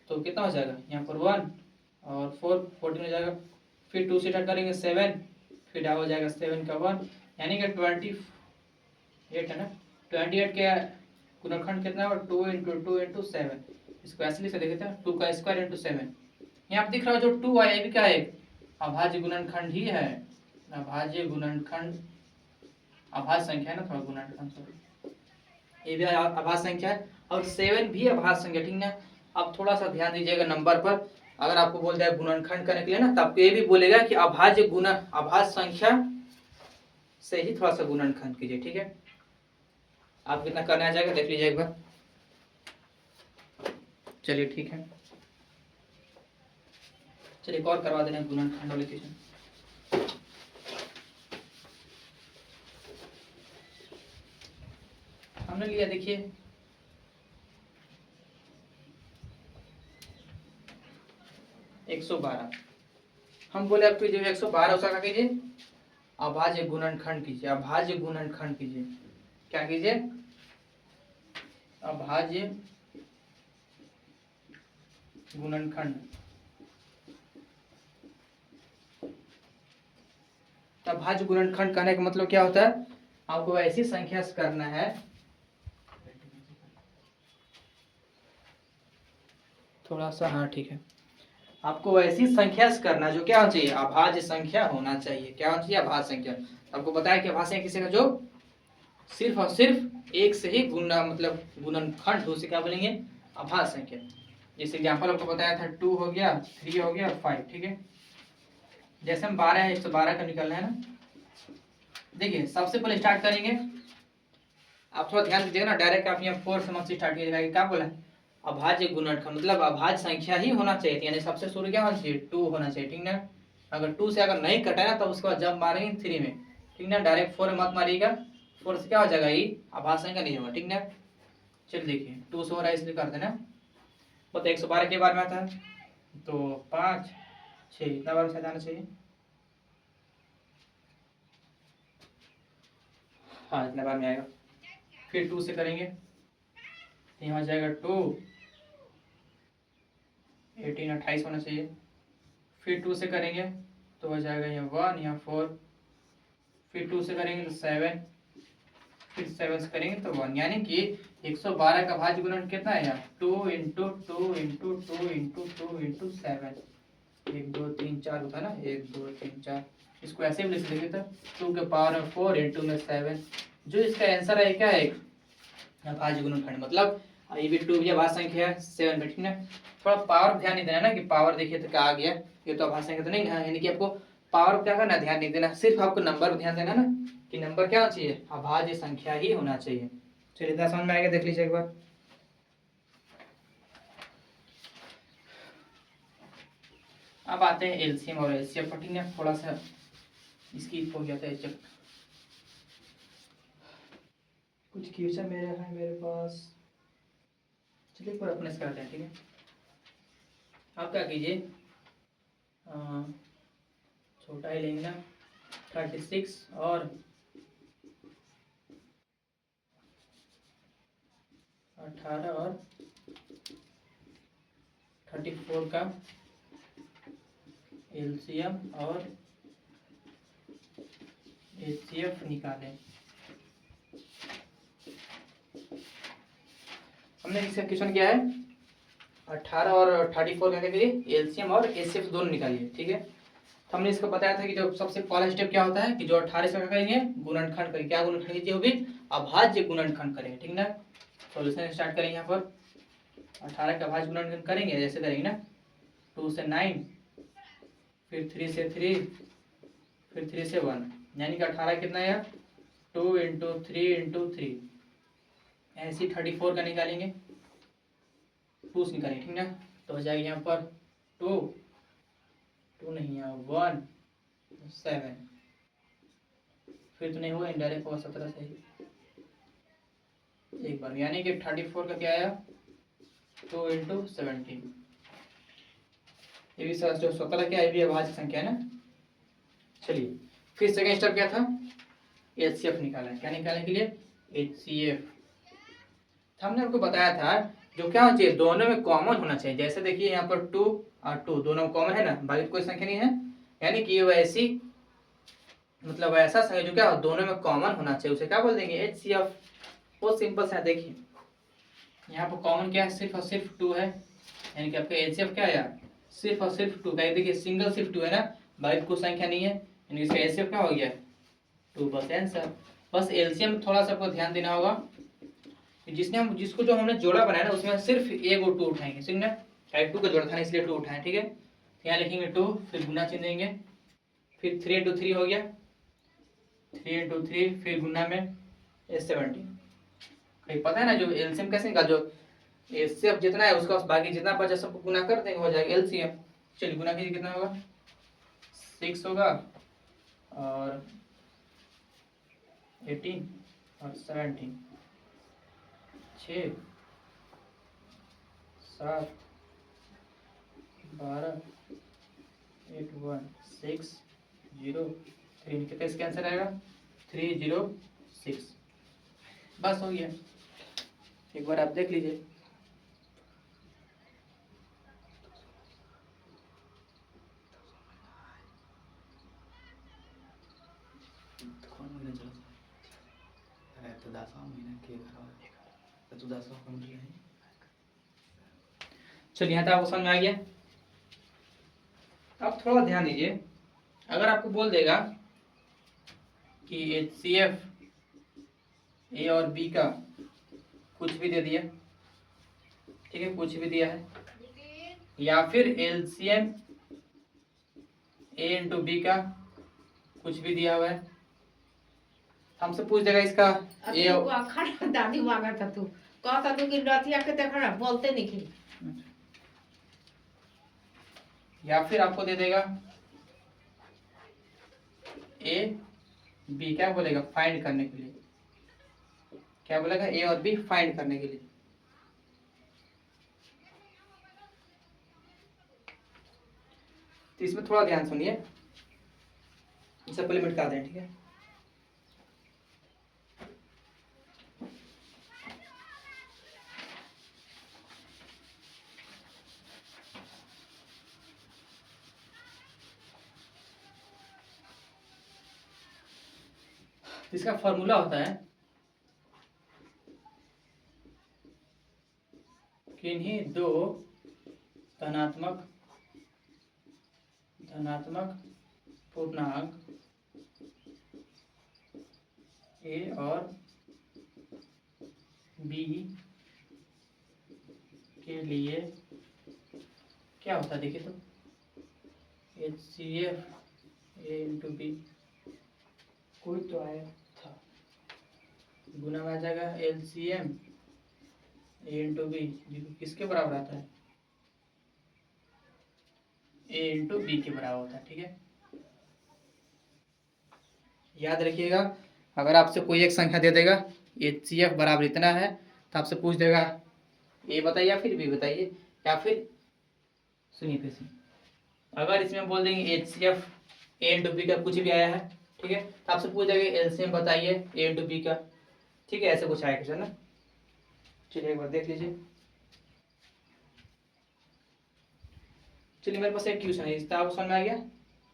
तो कितना हो जाएगा यहाँ पर 1 और 4 14 हो जाएगा, फिर 2 से स्टार्ट करेंगे 7, फिर हो जाएगा 7 का 1, यानी कि 28 है ना। 28 के गुणनखंड कितना है 2 इंटू 2 इंटू 7, इसको ऐसे लिख देते हैं 2 का स्क्वायर इंटू 7। यहाँ पर दिख रहा है जो 2 आया ये भी क्या है अभाज्य गुणनखंड ही है, अभाज्य गुणनखंड, अभाज्य संख्या है ना, थोड़ा गुणनखंड ये भी अभाज्य संख्या है और 7 भी अभाज्य संख्या, ठीक ना। अब थोड़ा सा ध्यान दीजिएगा नंबर पर, अगर आपको बोल दिया गुणनखंड करने के लिए ना, तो आपको ये भी बोलेगा कि अभाज्य संख्या से ही थोड़ा सा गुणनखंड कीजिए, ठीक है। आप कितना करना आ जाएगा देख लीजिए एक बार। चलिए ठीक है, चलिए एक और करवा देना गुणनखंड वाले क्वेश्चन। हमने लिया देखिए 112, हम बोले आपको जो 112 उसका क्या कीजिए अभाज्य गुणनखंड कीजिए, अभाज्य गुणनखंड कीजिए, क्या कीजिए अभाज्य गुणनखंड। अभाज्य गुणनखंड करने का मतलब क्या होता है, आपको ऐसी संख्या से करना है, थोड़ा सा हाँ ठीक है, आपको ऐसी संख्या से करना जो क्या होना चाहिए अभाज्य संख्या होना चाहिए। क्या होना चाहिए अभाज्य संख्या। आपको बताया कि अभाज्य किसी का जो सिर्फ और सिर्फ एक से ही गुणा मतलब गुणनखंड, तो उसे क्या बोलेंगे अभाज्य संख्या। जैसे एग्जांपल आपको बताया था 2 हो गया 3 हो गया 5, ठीक है। जैसे हम 12 है 112 का निकालना है ना, देखिए सबसे पहले स्टार्ट करेंगे, आप थोड़ा ध्यान दीजिएगा ना, डायरेक्ट आप यहाँ 4 से स्टार्ट कीजिएगा। क्या बोला अभाज्य गुणनखंड मतलब अभाज्य संख्या ही होना चाहिए, यानी सबसे शुरू क्या होना चाहिए 2 होना चाहिए, ठीक ना। अगर 2 से अगर नहीं कटा ना तो उसके बाद जब मारेंगे 3 में, ठीक ना, डायरेक्ट 4 में मत मारिएगा, 4 से क्या हो जाएगा ये अभाज्य संख्या नहीं होगा, ठीक ना। चलिए देखिए 2 से हो रहा है इसलिए कर देना, वो तो 112 के बारे में आता है, तो 5 6 इतना बार से जाना चाहिए, हाँ इतना बार में आएगा। फिर 2 से करेंगे यहाँ जाएगा 2 18 28 होना चाहिए। फिर 2 से करेंगे तो हो जाएगा यहाँ 1 यहाँ 4, फिर 2 से करेंगे तो 7, फिर 7 से करेंगे तो 1, यानी कि 112 का भाज्य गुणन कितना है यार, 2 इंटू 2 इंटू 2 इंटू 2 इंटू 7, 1 2 3 4 होता है ना, 1 2 3 4, इसको ऐसे भी लिख लेंगे तो 2 के पावर में 4 इंटू में 7, जो इसका आंसर है क्या है, भाज्य गुणनखंड, मतलब ये भी 2 भाज्य संख्या है 7 में, ठीक है। थोड़ा पावर ध्यान नहीं देना ना कि पावर देखिए तो क्या आ गया, ये तो भाज्य संख्या तो नहीं है, यानी कि आपको पावर क्या करना, ध्यान नहीं देना, सिर्फ आपको नंबर पर ध्यान देना ना कि नंबर क्या होना चाहिए, अभाज्य संख्या ही होना चाहिए। चलिए इतना समझ में आएगा, देख लीजिए एक बार। अब आते हैं एलसीएम और एचसीएफ पर, ठीक है, थोड़ा सा स्किप हो गया था चैप्टर, कुछ क्वेश्चन मेरे पास, चलिए एक बार अपने से करते हैं, ठीक है। आप क्या कीजिए, छोटा ही लेंगे ना, 36 और 18 और 34 का एलसीएम और एचसीएफ निकालें। हमने इसका क्वेश्चन किया है 18 और 34 का करिए एलसीएम और एचसीएफ दोनों निकालिए, ठीक है। तो हमने इसको बताया था कि जो सबसे पहला स्टेप क्या होता है कि जो 18 का करेंगे गुणनखंड करेंगे, क्या गुणनखंड कीजिए, वो भी अभाज्य गुणनखंड करेंगे, ठीक ना। सॉल्यूशन स्टार्ट करेंगे, यहाँ पर 18 का अभाज्य गुणनखंड करेंगे, जैसे करेंगे ना, 2 से 9, फिर 3 से 3, फिर 3 से 1, यानी कि 18 कितना है, 2 इंटू 3 इंटू 3, ऐसे 34 का निकालेंगे, 2 से निकालेंगे, ठीक ना। तो हो जाएगा यहाँ पर 2 नहीं है 1 7, फिर तो नहीं हुआ, इनडायरेक्ट होगा 17 से एक बार, यानी कि 34 का क्या आया, 2 इंटू 17, ये भी जो 17 क्या है, ये भी अभाज्य संख्या है ना। चलिए फिर सेकेंड स्टेप क्या था, एचसीएफ निकाला है, क्या निकालने के लिए, एचसीएफ। हमने आपको बताया था जो क्या होना चाहिए, दोनों में कॉमन होना चाहिए, जैसे देखिए यहाँ पर 2 और 2 दोनों कॉमन है ना, बाकी कोई संख्या नहीं है, यानी कि ये ऐसी, मतलब ऐसा संख्या जो क्या हो दोनों में कॉमन होना चाहिए, उसे क्या बोल देंगे, एचसीएफ। बहुत सिंपल सा, देखिए यहाँ पर कॉमन क्या है, सिर्फ और सिर्फ 2 है, यानी कि आपका एचसीएफ क्या है, सिर्फ और सिर्फ 2 का, देखिए सिंगल सिर्फ 2 है ना, बाकी कोई संख्या नहीं है, यानी इसका एचसीएफ क्या हो गया, 2, बस आंसर। बस एलसीएम थोड़ा सा आपको ध्यान देना होगा, जिसको जो हमने जोड़ा बनाया ना उसमें सिर्फ एक और 2 उठाएंगे, ठीक ना, 2 का जोड़ा था ना इसलिए 2 उठाएं, ठीक है। यहाँ लिखेंगे 2, फिर गुना चिन्ह देंगे, फिर 3 इंटू 3 हो गया, 3 इंटू 3, फिर गुना में 17, कहीं पता है ना जो एलसीएम कैसे का, जो एचसीएफ जितना है उसका बाकी जितना बचा सबको गुना कर देंगे, हो जाएगा एलसीएम। चलिए गुना कीजिए, कितना होगा, 6 होगा और 18 और 17, 6 7 12 8 1 6 0 3, कितना इसका आंसर आएगा, 306, बस हो गया, एक बार आप देख लीजिए। चलिए यहाँ तक आपको समझ में आ गया। अब थोड़ा ध्यान दीजिए, अगर आपको बोल देगा कि एचसीएफ ए और बी का कुछ भी दे दिया, ठीक है, कुछ भी दिया है, या फिर एलसीएम ए इंटू बी का कुछ भी दिया हुआ है, हमसे पूछ देगा इसका ए, दादी मांगा था तू कहता तू कि रथिया के देखा बोलते नहीं, या फिर आपको दे देगा ए बी, क्या बोलेगा, फाइंड करने के लिए, क्या बोलेगा, ए और बी फाइंड करने के लिए। तो इसमें थोड़ा ध्यान सुनिए, इसे पहले मिटा दें, ठीक है। इसका फॉर्मूला होता है किन्हीं दो धनात्मक पूर्णांक ए और बी के लिए क्या होता है देखिए तो HCF ए इंटू बी कोई तो आया था गुना में आ जाएगा LCM ए इंटू बी किसके बराबर आता है ए इंटू बी के बराबर होता है। ठीक है, याद रखिएगा अगर आपसे कोई एक संख्या दे देगा HCF बराबर इतना है तो आपसे पूछ देगा ए बताइए या फिर बी बताइए, या फिर सुनिए फिर से अगर इसमें बोल देंगे HCF ए इंटू बी का कुछ भी आया है, ठीक है, तो आपसे पूछ देगा LCM बताइए ए इंटू बी का। ठीक है, ऐसे कुछ आएगा क्वेश्चन ना। चलिए एक बार देख लीजिए। चलिए मेरे पास एक क्वेश्चन है, इसका आपको समझ में आ गया।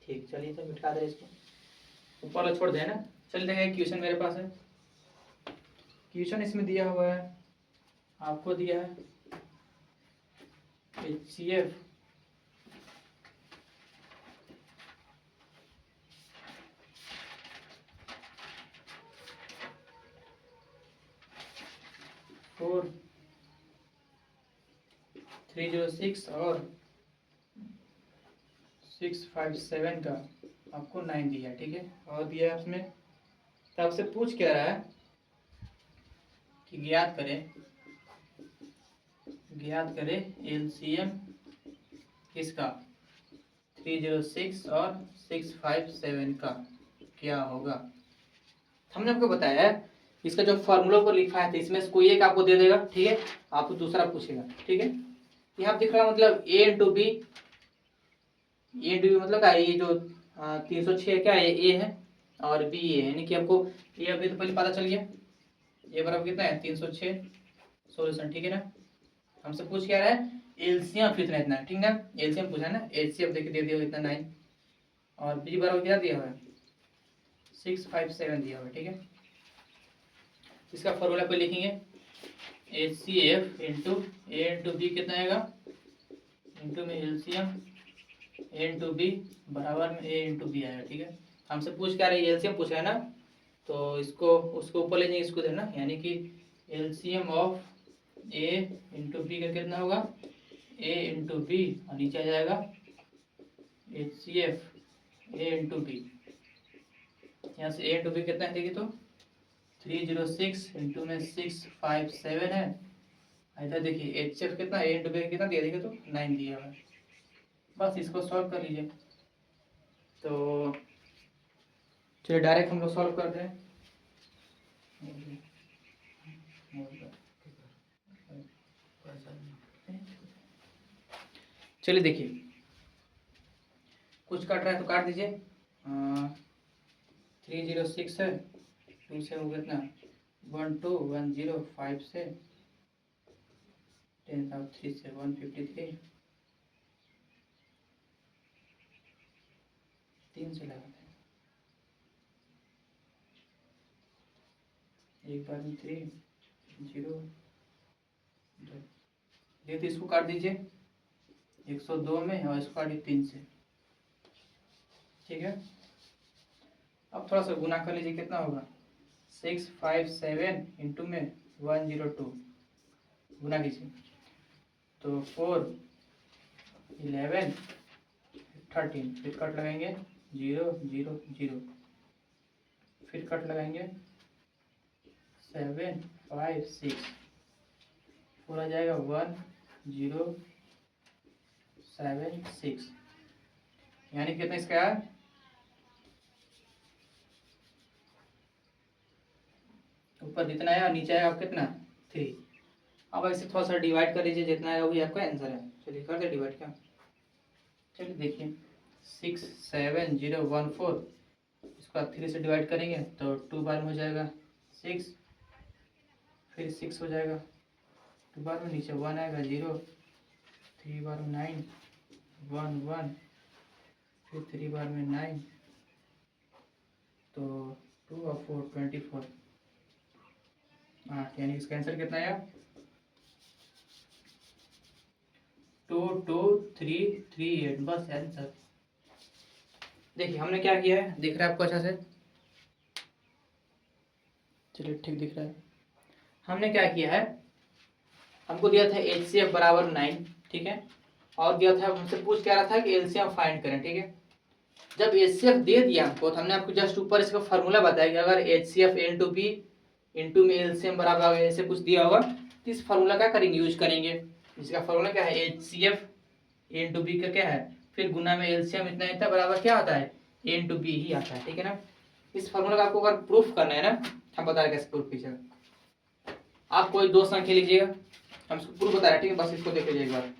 ठीक, चलिए तो मिटा दे इसको, ऊपर वाला छोड़ दें ना। चलिए देखिए एक क्वेश्चन मेरे पास है। क्वेश्चन इसमें दिया हुआ है, आपको दिया है HCF फोर 306 और 657 का आपको 9 दिया है। ठीक है, और दिया है उसमें, तो आपसे पूछ क्या रहा है कि ज्ञात करें LCM किसका 306 और 657 का क्या होगा। हमने आपको बताया है इसका जो फॉर्मूला को लिखा है, तो इसमें से कोई एक आपको दे देगा। ठीक है, आपको दूसरा पूछेगा। ठीक है, यहाँ दिख रहा मतलब ए इंटू बी मतलब क्या है, ये जो 306 क्या है ए है और बी ए है, यानी कि आपको ये अभी तो पहले पता चल गया ये बराबर कितना है 306 सोल्यूशन। ठीक है ना, हमसे पूछ क्या रहा है एलसीएम कितना इतना, ठीक ना, एलसीएम पूछा ना, एलसीएम देखिए दे दिया इतना 9 और बी बराबर क्या दिया हुआ है 657 दिया हुआ है। ठीक है, इसका फॉर्मूला पे लिखेंगे HCF इंटू ए इंटू बी कितना आएगा इंटू में एलसीएम ए इंटू बी बराबर में ए इंटू बी आएगा। ठीक है, हमसे पूछ क्या रही है एलसीएम पूछा है ना, तो इसको उसको ऊपर ले जाएंगे इसको देना, यानी कि LCM of A into B का कितना होगा ए इंटू बी और नीचे आ जाएगा HCF ए इंटू बी। यहाँ से ए इंटू बी कितना है देखिए तो 306 इंटू में 657 है, इधर देखिए HCF कितना ए इंटू बी कितना दिया देखिए तो 9 दिया हुआ है। बस इसको सॉल्व कर लीजिए। तो चलिए डायरेक्ट हम लोग सॉल्व करते हैं। चलिए देखिए कुछ कट रहा है तो काट दीजिए। 306 है 2 से हो कितना 12105 से 10,3 से 153 3 से लगाते हैं एक बार में 3 0 ये तो इसको काट दीजिए 102 में और इसको काटिए 3 से। ठीक है, अब थोड़ा सा गुना कर लीजिए कितना होगा 657 इंटू में 102 गुना कीजिए तो 4 11 13 फिर कट लगाएंगे 0 0 0 फिर कट लगाएंगे 7 5 6 पूरा जाएगा 1 0 7 6 यानी कितना इसका है ऊपर जितना है और नीचे आएगा कितना 3। अब ऐसे थोड़ा सा डिवाइड कर लीजिए जितना है वही आपका आंसर है। चलिए कर दे डिवाइड क्या, चलिए देखिए 67014 इसको आप 3 से डिवाइड करेंगे तो 2 बार में हो जाएगा 6 फिर 6 हो जाएगा 2 बार में नीचे 1 आएगा 0 3 बार में 9 1 1 फिर 3 बार में 9 तो 2 और 4 24 8 यानी इसका आंसर कितना आया 2238 बस आंसर। देखिए हमने क्या किया है, दिख रहा है आपको अच्छा से? चलिए ठीक दिख रहा है। हमने क्या किया है, हमको दिया था HCF बराबर 9, ठीक है, और दिया था हमसे पूछ क्या रहा था कि एलसीएम फाइंड करें, ठीक है। जब HCF दे दिया हमको तो हमने आपको जस्ट ऊपर इसका फार्मूला बताया कि अगर HCF इंटू बी इंटू में एलसीएम बराबर ऐसे कुछ दिया होगा तो इस फार्मूला का करेंगे, यूज करेंगे। इसका फार्मूला क्या है, HCF इंटू बी का क्या है, फिर गुना में एलसीएम इतना इतना बराबर क्या आता है, ए इंटू बी ही आता है, ठीक है ना। इस फार्मूला का आपको अगर प्रूफ करना है ना, हम बता रहे कैसे प्रूफ कीजिएगा। आप कोई दो संख्या लीजिएगा, हम इसको प्रूफ बता रहे हैं, ठीक है, बस इसको देख लीजिए एक बार।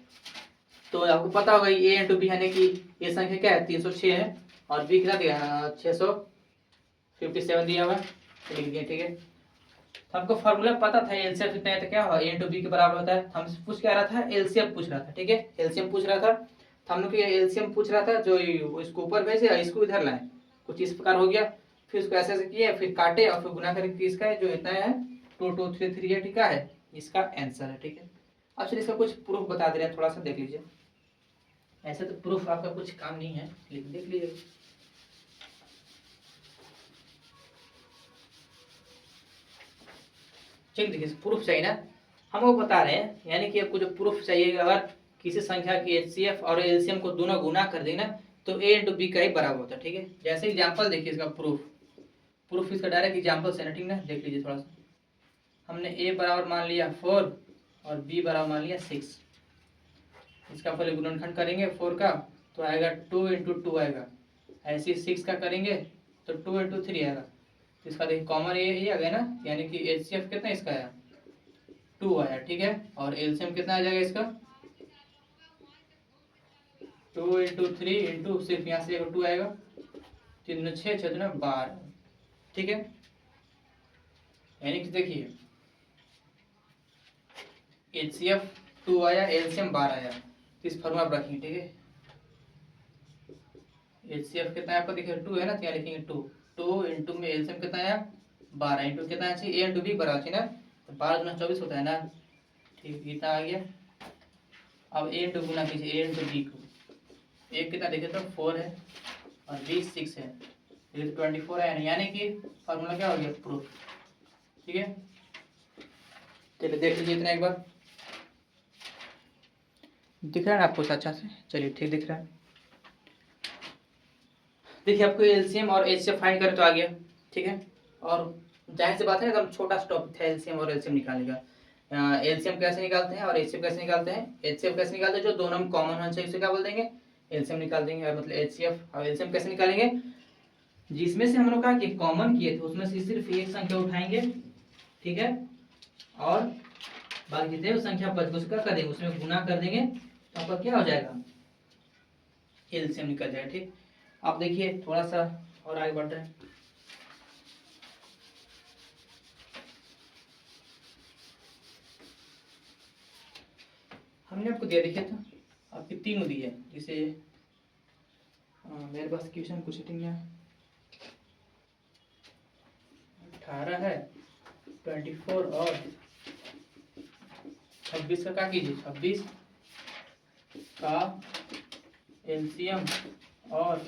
तो आपको पता होगा ए इंटू बी यानी कि ये संख्या क्या है 306 है और बी कितना दिया 657 दिया हुआ है, लिख दिया, ठीक है। तो हमको फार्मूला पता था एलसीएम कितना है तो क्या होगा ए इंटू बी के बराबर होता है। हमसे पूछ क्या रहा था, एलसीएम पूछ रहा था, ठीक है, एलसीएम पूछ रहा था। तो हम लोग एलसीएम पूछ रहा था, जो इसको ऊपर भेजे इसको इधर लाए, कुछ इस प्रकार हो गया। फिर इसको ऐसे ऐसे किया, फिर काटे और फिर गुना करके इसका जो इतना है 2233 है, ठीक है, इसका आंसर है, ठीक है। अब चलिए इसका कुछ प्रूफ बता दे रहे हैं, थोड़ा सा देख लीजिए। ऐसे तो प्रूफ आपका कुछ काम नहीं है, देख लीजिए। चलिए देखिए प्रूफ चाहिए ना, हम वो बता रहे हैं, यानी कि आपको जो प्रूफ चाहिए, अगर किसी संख्या की HCF और एलसीएम को दोनों गुना कर देंगे ना तो ए इंटू बी का ही बराबर होता है, ठीक है। जैसे एग्जांपल देखिए इसका प्रूफ इसका डायरेक्ट एग्जांपल से ना, ठीक ना, देख लीजिए थोड़ा सा। हमने ए बराबर मान लिया 4 और बी बराबर मान लिया 6। इसका पहले गुणनखंड करेंगे 4 का तो आएगा 2 इंटू 2 आएगा, ऐसे 6 का करेंगे तो 2 इंटू 3 आएगा। तो इसका देखिए कॉमन ये आ गया ना, यानी कि HCF कितना इसका आया 2 आया, ठीक है, और एलसीएम कितना आ जाएगा इसका 2 इंटू 3 इंटू सिर्फ यहाँ से 2 आएगा, 3 6 6 12, ठीक है। यानी कि देखिए HCF 2 आया, एलसीएम 12 आया, तो इस फॉर्मूला पर रखेंगे, ठीक है। HCF कितना है आपका देखिए 2 है ना, तो यहाँ लिखेंगे 2 इंटू में एलसीएम कितना आया 12 इंटू कितना है ए इंटू बी बराबर है ना, तो 12 गुना 24 होता है ना, ठीक, इतना आ गया। अब ए इंटू गुना कीजिए ए इंटू बी को, एक कितना देखे तो 4 है और बी 6 है, ये तो 24 है, यानी कि फार्मूला क्या हो गया प्रूफ, ठीक है। चलिए देख लीजिए इतना एक बार, दिख रहा है ना आपको अच्छा से? चलिए ठीक दिख रहा है। देखिए आपको एलसीएम और एचसीएफ फाइंड करें तो आ गया, ठीक है। और जाहिर सी बात है एकदम छोटा सा टॉपिक था एलसीएम और एलसीएम निकालने का। एलसीएम कैसे निकालते हैं और एचसीएफ कैसे निकालते हैं, एचसीएफ कैसे निकालते हैं, जो दोनों में कॉमन होना चाहिए उसे क्या बोल देंगे, एलसीएम निकाल देंगे। और मतलब एचसीएफ और एलसीएम कैसे निकालेंगे, जिसमें से हम लोग का कॉमन किए थे उसमें से सिर्फ एक संख्या उठाएंगे, ठीक है, और बाकी जितने संख्या बच गए उसका कर देंगे, उसमें गुना कर देंगे तो आपका क्या हो जाएगा एलसीएम निकल जाएगा, ठीक। आप देखिए थोड़ा सा और आगे बढ़ रहे हैं। हमने आपको दिया देखिए तो आपकी तीनों दी है, जैसे मेरे पास क्वेश्चन कुछ सेटिंग है 18 है 24 और 26 का क्या कीजिए, 26 का एलसीएम और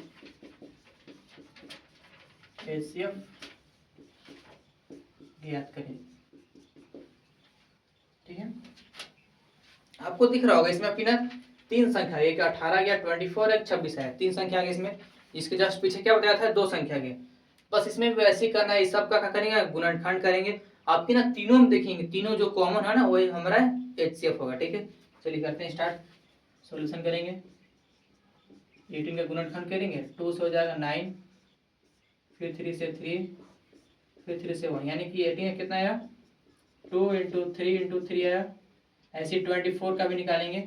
एचसीएफ ज्ञात करें, ठीक है। आपको दिख रहा होगा इसमें आपकी ना तीन संख्या, एक 18 गया 24 एक 26 है, तीन संख्या आ गई इसमें। इसके जस्ट पीछे क्या बताया था, दो संख्या के, बस इसमें भी वैसे ही करना है, सब का क्या करेंगे गुणनखंड करेंगे। आपकी ना तीनों में देखेंगे, तीनों जो कॉमन है ना वही हमारा एचसीएफ होगा, ठीक है। चलिए करते हैं स्टार्ट, सॉल्यूशन करेंगे। 18 का गुणनखंड करेंगे 2 से हो जाएगा 9, फिर 3 से 3, फिर 3 से 1, यानी कि 18 कितना आया 2 इंटू 3 इंटू 3 आया। ऐसे 24 का भी निकालेंगे,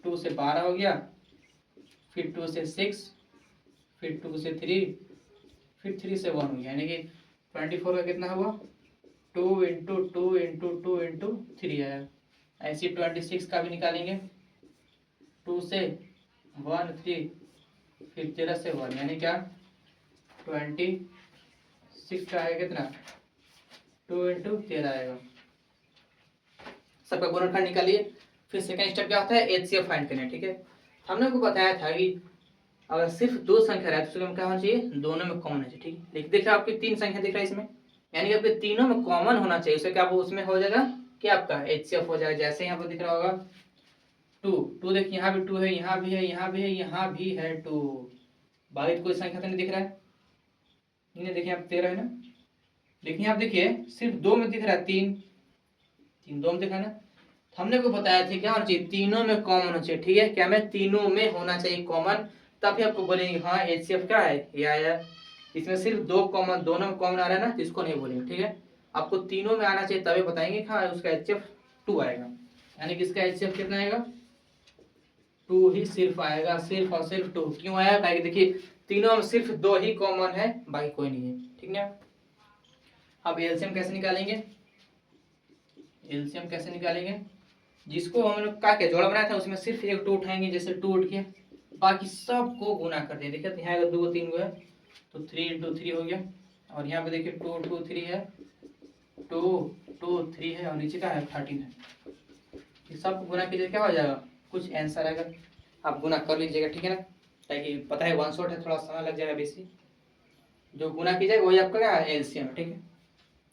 2 से 12 हो गया, फिर 2 से 6, फिर 2 से 3, फिर 3 से 1 हो गया, यानी कि 24 का कितना हुआ 2 इंटू 2 इंटू 2 इंटू 3 आया। ऐसे 26 का भी निकालेंगे, 2 से 1 3, फिर 13 से 1, यानी क्या 26 का आएगा कितना 2 इंटू 13 आएगा। सबका गुणनखंड निकालिए, फिर सेकंड स्टेप क्या होता है, एचसीएफ फाइंड करना, ठीक है। हमने को बताया था कि अगर सिर्फ दो संख्या रहा है तो उसमें क्या होना चाहिए, दोनों में कॉमन होना चाहिए, ठीक है। लेकिन देख रहे हो आपकी तीन संख्या दिख रहा है इसमें, यानी कि आपके तीनों में कॉमन होना चाहिए, उससे क्या उसमें हो जाएगा क्या आपका एचसीएफ हो जाएगा। जैसे यहाँ पर दिख रहा होगा टू, टू देखिए यहाँ भी टू है, यहाँ भी है, यहाँ भी है, यहाँ भी है टू। बाकी कोई संख्या तो नहीं दिख रहा है, नहीं देखिए आप 13 है ना, लेकिन आप देखिए सिर्फ दो में दिख रहा है, तीन, तीन दो में दिख रहा है ना। हमने को बताया था क्या होना चाहिए, तीनों में कॉमन होना चाहिए, ठीक है। क्या में तीनों में होना चाहिए कॉमन, तभी आपको बोलेंगे हाँ एचसीएफ क्या है ये आया। इसमें सिर्फ दो कॉमन, दोनों में कॉमन आ रहा है ना, तो इसको नहीं बोलेंगे, ठीक है। आपको तीनों में आना चाहिए तभी बताएंगे हाँ उसका एचसीएफ 2 आएगा, यानी कि इसका एचसीएफ कितना आएगा, 2 ही सिर्फ आएगा, सिर्फ और सिर्फ 2। क्यों आया, ताकि देखिए तीनों में सिर्फ दो ही कॉमन है, बाकी कोई नहीं है, ठीक है। अब एलसीएम कैसे निकालेंगे, एलसीएम कैसे निकालेंगे, जिसको हम लोग का क्या जोड़ा बनाया था उसमें सिर्फ एक 2 उठाएंगे, जैसे 2 उठ गया, बाकी सबको गुना कर दें। देखिए यहाँ अगर 2 3 है तो 3 × 3 हो गया, और यहाँ पे देखिए 2 2 3 है, 2 2 3 है, और नीचे का है 13 है। ये सब गुना कीजिए क्या हो जाएगा, कुछ आंसर आएगा, आप गुना कर लीजिएगा, ठीक है ना। ताकि पता है वन शॉट है, थोड़ा समय लग जाएगा बेसी, जो गुना कीजिएगा वही आपका क्या एलसीएम है, ठीक है।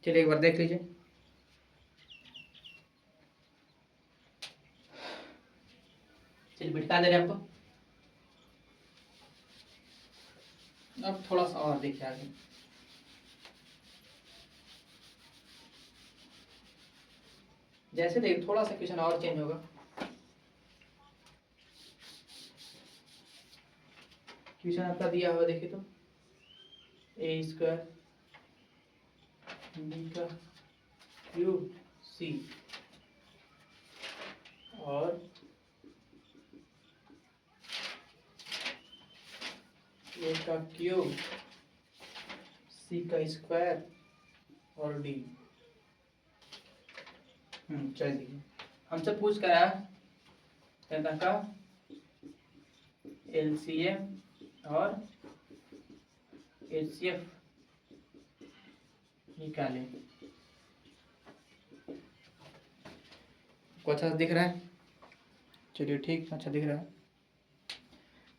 चलिए एक बार देख लीजिए, चलिए बिठा दे रहे हैं आपको। अब थोड़ा सा और देखिए आगे, जैसे देख थोड़ा सा क्वेश्चन और चेंज होगा। क्वेश्चन आपका दिया हुआ देखिए तो a² b का क्यूब c और a का क्यूब c का स्क्वायर और d। चलिए देखिए हमसे पूछ कर आया कहता का एलसीएम और एचसीएफ निकालें। को अच्छा दिख रहा है, चलिए ठीक, अच्छा दिख रहा है।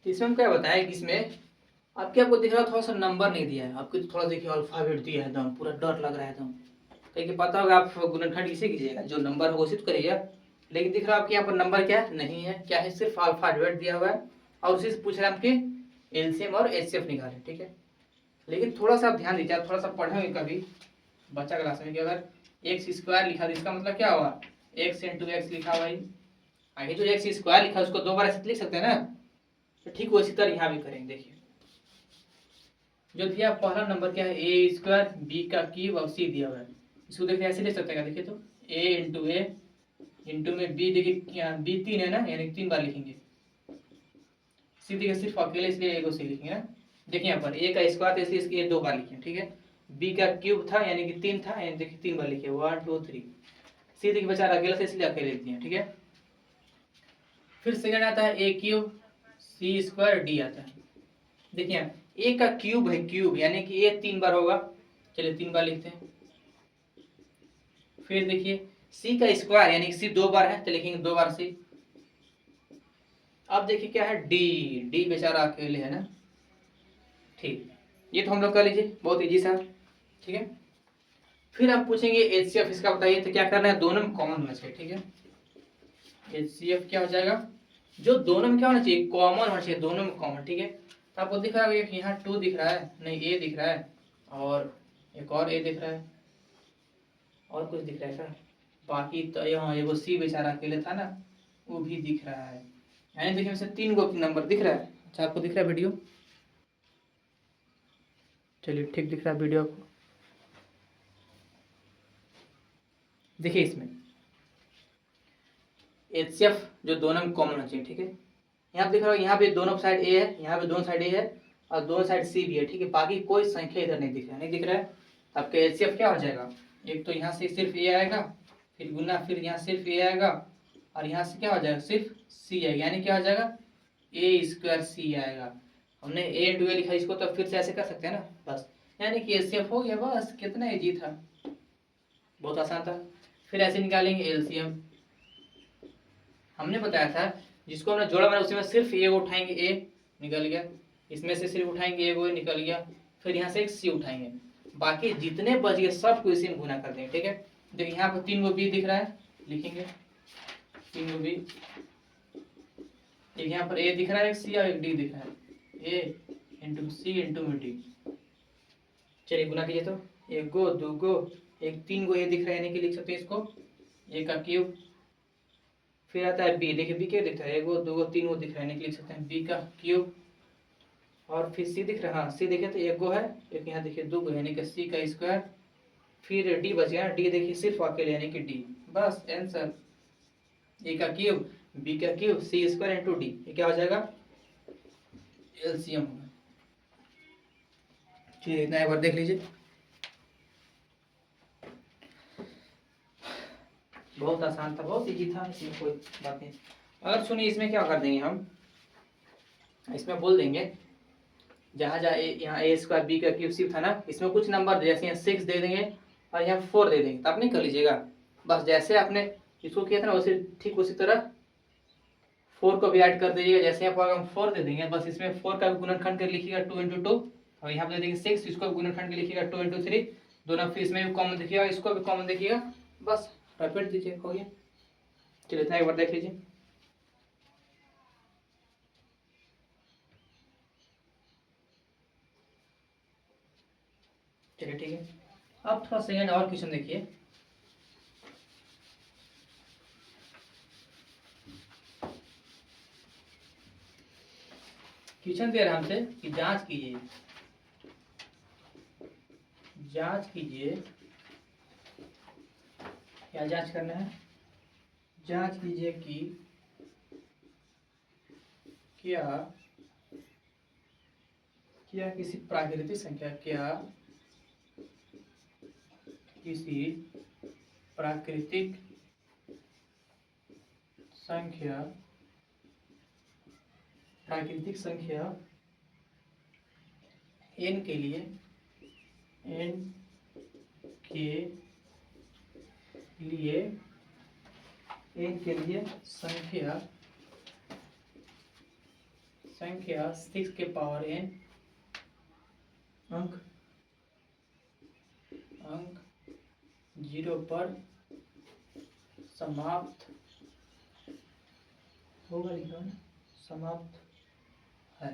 तो इसमें हम क्या बताया कि इसमें आपको दिख रहा है थोड़ा सा नंबर नहीं दिया है, आपको थोड़ा देखिए अल्फाबेट दिया है, एकदम पूरा डर लग रहा है एकदम, क्योंकि पता होगा आप गुणनखंड इसे कीजिएगा जो नंबर घोषित करिएगा। लेकिन दिख रहा है आपके यहाँ पर नंबर क्या नहीं है, क्या है सिर्फ अल्फाबेट दिया हुआ है, और उसी से पूछ रहे हैं आपके एलसीएम और एचसीएफ निकालें, ठीक है। लेकिन थोड़ा सा आप ध्यान दीजिए, थोड़ा सा पढ़ेंगे कभी बच्चा क्लास में कि अगर x² लिखा तो इसका मतलब क्या हुआ, x × x लिखा हुआ है, आगे जो x² लिखा है उसको दो बार ऐसे लिख सकते हैं ना, तो ठीक वैसी तरह यहाँ भी करेंगे। देखिए जो दिया पहला नंबर क्या है, a² b का क्यूब और c दिया हुआ है, इसको देखिए ऐसे लिख सकते हैं, देखिए तो a इंटू में b, देखिए b 3 है ना, यानी 3 बार लिखेंगे, c देखिए सिर्फ अकेले इसलिए एगो से लिखेंगे ना। देखिए यहाँ पर a का स्क्वायर था इसलिए इसके 2 बार लिखे, ठीक है। b का क्यूब था यानी कि 3 था, यानी देखिए 3 बार लिखे 1 2 3। c देखिए बेचारा अकेले से इसलिए अकेले लिख दिए, ठीक है। फिर सेकंड आता है a³ c² d आता है। देखिए a का क्यूब है, क्यूब यानी कि a 3 बार होगा, चलिए 3 बार लिखते हैं। फिर देखिए c का स्क्वायर यानी कि c 2 बार है तो लिखेंगे 2 बार c। अब देखिए क्या है d बेचारा अकेले है ना, ठीक, ये तो हम लोग कर लीजिए, बहुत इजी सा, ठीक है। फिर आप पूछेंगे एचसीएफ इसका बताइए, तो क्या करना है, दोनों में कॉमन होना चाहिए, ठीक है। एचसीएफ क्या हो जाएगा, जो दोनों में क्या होना चाहिए, कॉमन होना चाहिए, दोनों में कॉमन, ठीक है। तो आपको दिख रहा है यहाँ 2 दिख रहा है, नहीं a दिख रहा है, और एक और a दिख रहा है, और कुछ दिख रहा है क्या, बाकी तो यहाँ एगो c बेचारा अकेले था ना, वो भी दिख रहा है, यानी देखिए वैसे 3 गो नंबर दिख रहा है। अच्छा आपको दिख रहा है वीडियो, चलिए ठीक दिख रहा है वीडियो को। देखिए इसमें एचसीएफ जो दोनों में कॉमन होना चाहिए, ठीक है। यहाँ पे दिख रहा है, यहाँ पे दोनों साइड ए है, यहाँ पे दोनों साइड ए है, और दोनों साइड सी भी है, ठीक है। बाकी कोई संख्या इधर नहीं दिख रहा है, नहीं दिख रहा है, आपका एचसीएफ क्या हो जाएगा, एक तो यहाँ से सिर्फ ए आएगा, फिर गुना, फिर यहाँ सिर्फ ए आएगा, और यहाँ से क्या हो जाएगा सिर्फ सी आएगा, यानी क्या हो जाएगा a² c आएगा। हमने a × a लिखा, इसको तो फिर से ऐसे कर सकते हैं ना, बस, यानी कि एचसीएफ हो गया, बस कितना इजी था, बहुत आसान था। फिर ऐसे निकालेंगे एलसीएम, हमने बताया था जिसको हमने जोड़ा बनाया उसमें सिर्फ ए उठाएंगे, ए निकल गया, इसमें से सिर्फ उठाएंगे ए, वो निकल गया, फिर यहाँ से एक सी उठाएंगे, बाकी जितने बच गए सबको इसी में गुना कर देंगे। ठीक है, देखिए यहाँ पर 3 गो बी दिख रहा है, लिखेंगे 3 गो बी, एक यहाँ पर ए दिख रहा है, एक सी और एक डी दिख रहा है, ए इंटू सी इंटू डी। चलिए गुना कीजिए, तो 1 गो 2 गो, एक 3 गो ए दिख रहा है, यानी कि लिख सकते हैं इसको ए का क्यूब। फिर आता है बी, देखिए बी क्या दिख रहा है, 1 गो 2 गो 3 गो दिख रहा है, यानी कि लिख सकते हैं बी का क्यूब। और फिर सी दिख रहा है, हाँ सी देखिए तो 1 गो है, एक यहाँ देखिए 2 गो, यानी कि सी का स्क्वायर। फिर डी बच गया, डी देखिए सिर्फ अकेले यानी कि डी, बस आंसर ए का क्यूब बी का cube C square into D, ये क्या हो जाएगा एलसीएम होगा। चलिए इतना एक बार देख लीजिए, बहुत आसान था, बहुत इजी था, इसमें कोई बात नहीं। अगर सुनिए इसमें क्या कर देंगे हम, इसमें बोल देंगे जहाँ जहाँ यहाँ ए स्क्वायर बी का क्यूब सिर्फ था ना, इसमें कुछ नंबर जैसे यहाँ 6 दे देंगे और यहाँ 4 दे देंगे, तो आप नहीं कर लीजिएगा, बस जैसे आपने इसको किया था ना वैसे ठीक उसी तरह 4 को भी ऐड कर दीजिएगा। जैसे यहाँ पर हम 4 दे देंगे, बस इसमें 4 का भी गुणनखंड कर लिखिएगा 2 इंटू 2, और यहाँ पर दे देंगे 6, इसको भी गुणनखंड के लिखिएगा 2 इंटू 3 दोनों, फिर इसमें भी कॉमन देखिएगा, इसको भी कॉमन देखिएगा, बस रैपिड दीजिए, हो गया। चलिए इतना एक बार देख लीजिए, चलिए ठीक है। अब थोड़ा सेकंड और क्वेश्चन देखिए, क्वेश्चन दे रहा है हमसे कि जांच कीजिए, जांच कीजिए, क्या जांच करना है, जांच कीजिए कि क्या क्या किसी प्राकृतिक संख्या, क्या किसी प्राकृतिक संख्या, प्राकृतिक संख्या n के लिए, n के लिए, n के लिए संख्या, संख्या 6 के पावर n अंक 0 पर समाप्त होगा, लिखा है समाप्त है।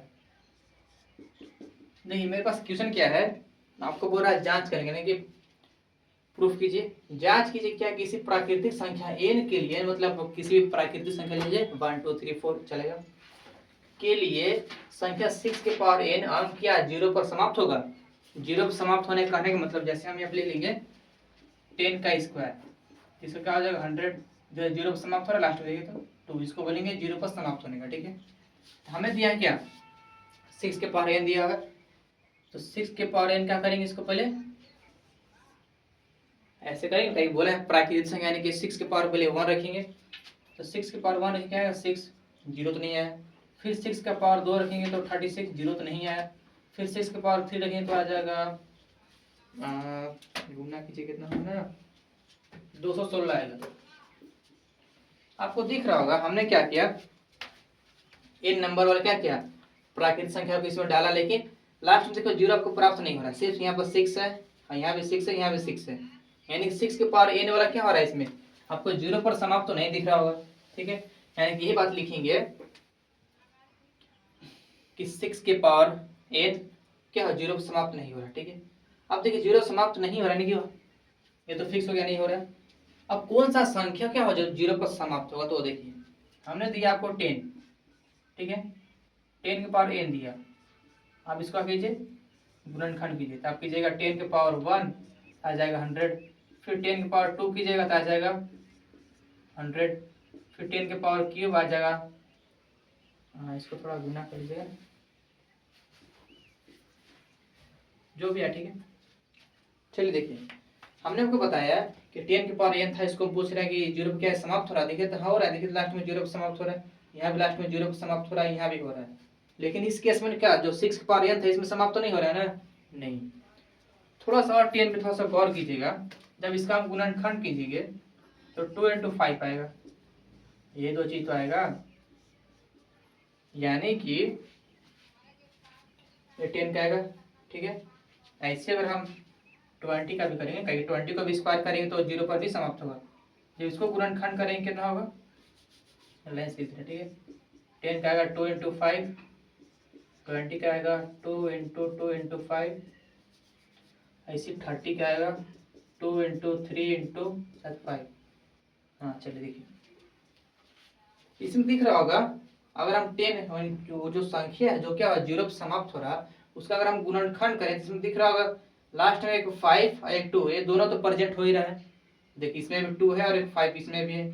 नहीं, मेरे पास क्वेश्चन क्या है, आपको बोल रहा है जांच करेंगे, नहीं कि प्रूफ कीजिए, जांच कीजिए क्या किसी प्राकृतिक संख्या n के लिए, मतलब किसी भी प्राकृतिक संख्या लीजिए 1 2 3 4 चलेगा, के लिए संख्या 6 के पावर n अंक क्या 0 पर समाप्त होगा। 0 पर समाप्त होने कहने का मतलब जैसे हम यहाँ ले लेंगे 10 का स्क्वायर, इसका क्या हो जाएगा 100, जो 0 पर समाप्त हो रहा है लास्ट में तो इसको बोलेंगे 0 पर समाप्त होने का। ठीक है, तो हमें दिया क्या 6 के पावर n दिया होगा, तो 6 के पावर n क्या करेंगे, इसको पहले ऐसे करेंगे, कहीं बोला है प्राकृतिक संख्या यानी कि 6 के पावर पहले 1 रखेंगे, तो 6 के पावर 1 रखेंगे क्या है 6, 0 तो नहीं आया, फिर 6 का पावर 2 रखेंगे तो 36, 0 तो नहीं आया, फिर 6 के पावर 3 रखेंगे तो आ जाएगा गुना कीजिए कितना होगा 216 आएगा। आपको दिख रहा होगा हमने क्या किया, इन नंबर वाला क्या किया प्राकृतिक संख्या को इसमें डाला, लेकिन लास्ट में देखो 0 आपको प्राप्त नहीं हो रहा, सिर्फ यहाँ पर 6 है, यहाँ भी 6 है, यहाँ भी 6 है, यानी 6 के पावर n वाला क्या हो रहा है इसमें आपको 0 पर समाप्त तो नहीं दिख रहा होगा। ठीक है, यानी कि यही बात लिखेंगे कि 6 के पावर n क्या हो 0 पर समाप्त नहीं हो रहा। ठीक है, अब देखिए 0 समाप्त नहीं हो रहा, नहीं ये तो फिक्स हो गया नहीं हो रहा। अब कौन सा संख्या क्या हो जो 0 पर समाप्त होगा, तो देखिए हमने दिया आपको 10, ठीक है 10 के पावर n दिया, आप इसको कीजिए गुणनखंड कीजिए, तो आप कीजिएगा 10 के पावर 1 आ जाएगा 100, फिर 10 के पावर 2 कीजिएगा तो आ जाएगा 100, फिर 10 के पावर क्यूब आ जाएगा, इसको थोड़ा गुना कर लीजिएगा जो भी है। ठीक है, चलिए देखिए हमने आपको बताया कि 10 के पावर n था, इसको पूछ रहा है कि 0 पर क्या समाप्त हो रहा है, देखिए तो हो रहा है, देखिए लास्ट में 0 पर समाप्त हो रहा है, यहाँ भी लास्ट में 0 पर समाप्त हो रहा है, यहाँ भी हो रहा है, लेकिन इस केस में क्या जो 6 के पावर n था इसमें समाप्त तो नहीं हो रहा है ना, नहीं। थोड़ा सा और 10 पे थोड़ा सा गौर कीजिएगा, जब इसका हम गुणनखंड कीजिएगा तो 2 into 5 आएगा, ये दो चीज तो आएगा, यानी कि ये 10 का आएगा। ठीक है, ऐसे अगर हम 20 का भी करेंगे, कहीं 20 को भी स्क्वायर करेंगे तो 0 पर भी समाप्त होगा। जब इसको गुणनखंड करेंगे कितना होगा, लाइन सीधी है। ठीक है, 10 का आएगा 2 इंटू 5, 20 का आएगा 2 इंटू 2 इंटू 5, ऐसे 30 का आएगा 2 इंटू 3 इंटू 5। हाँ चलिए देखिए, इसमें दिख रहा होगा अगर हम 10 जो संख्या है जो क्या जीरो पर समाप्त हो रहा, उसका अगर हम गुणनखंड करें तो इसमें दिख रहा होगा लास्ट में एक 5 और एक 2, ये दोनों तो प्रेजेंट हो ही रहा है। देखिए इसमें भी 2 है और एक 5 इसमें भी है,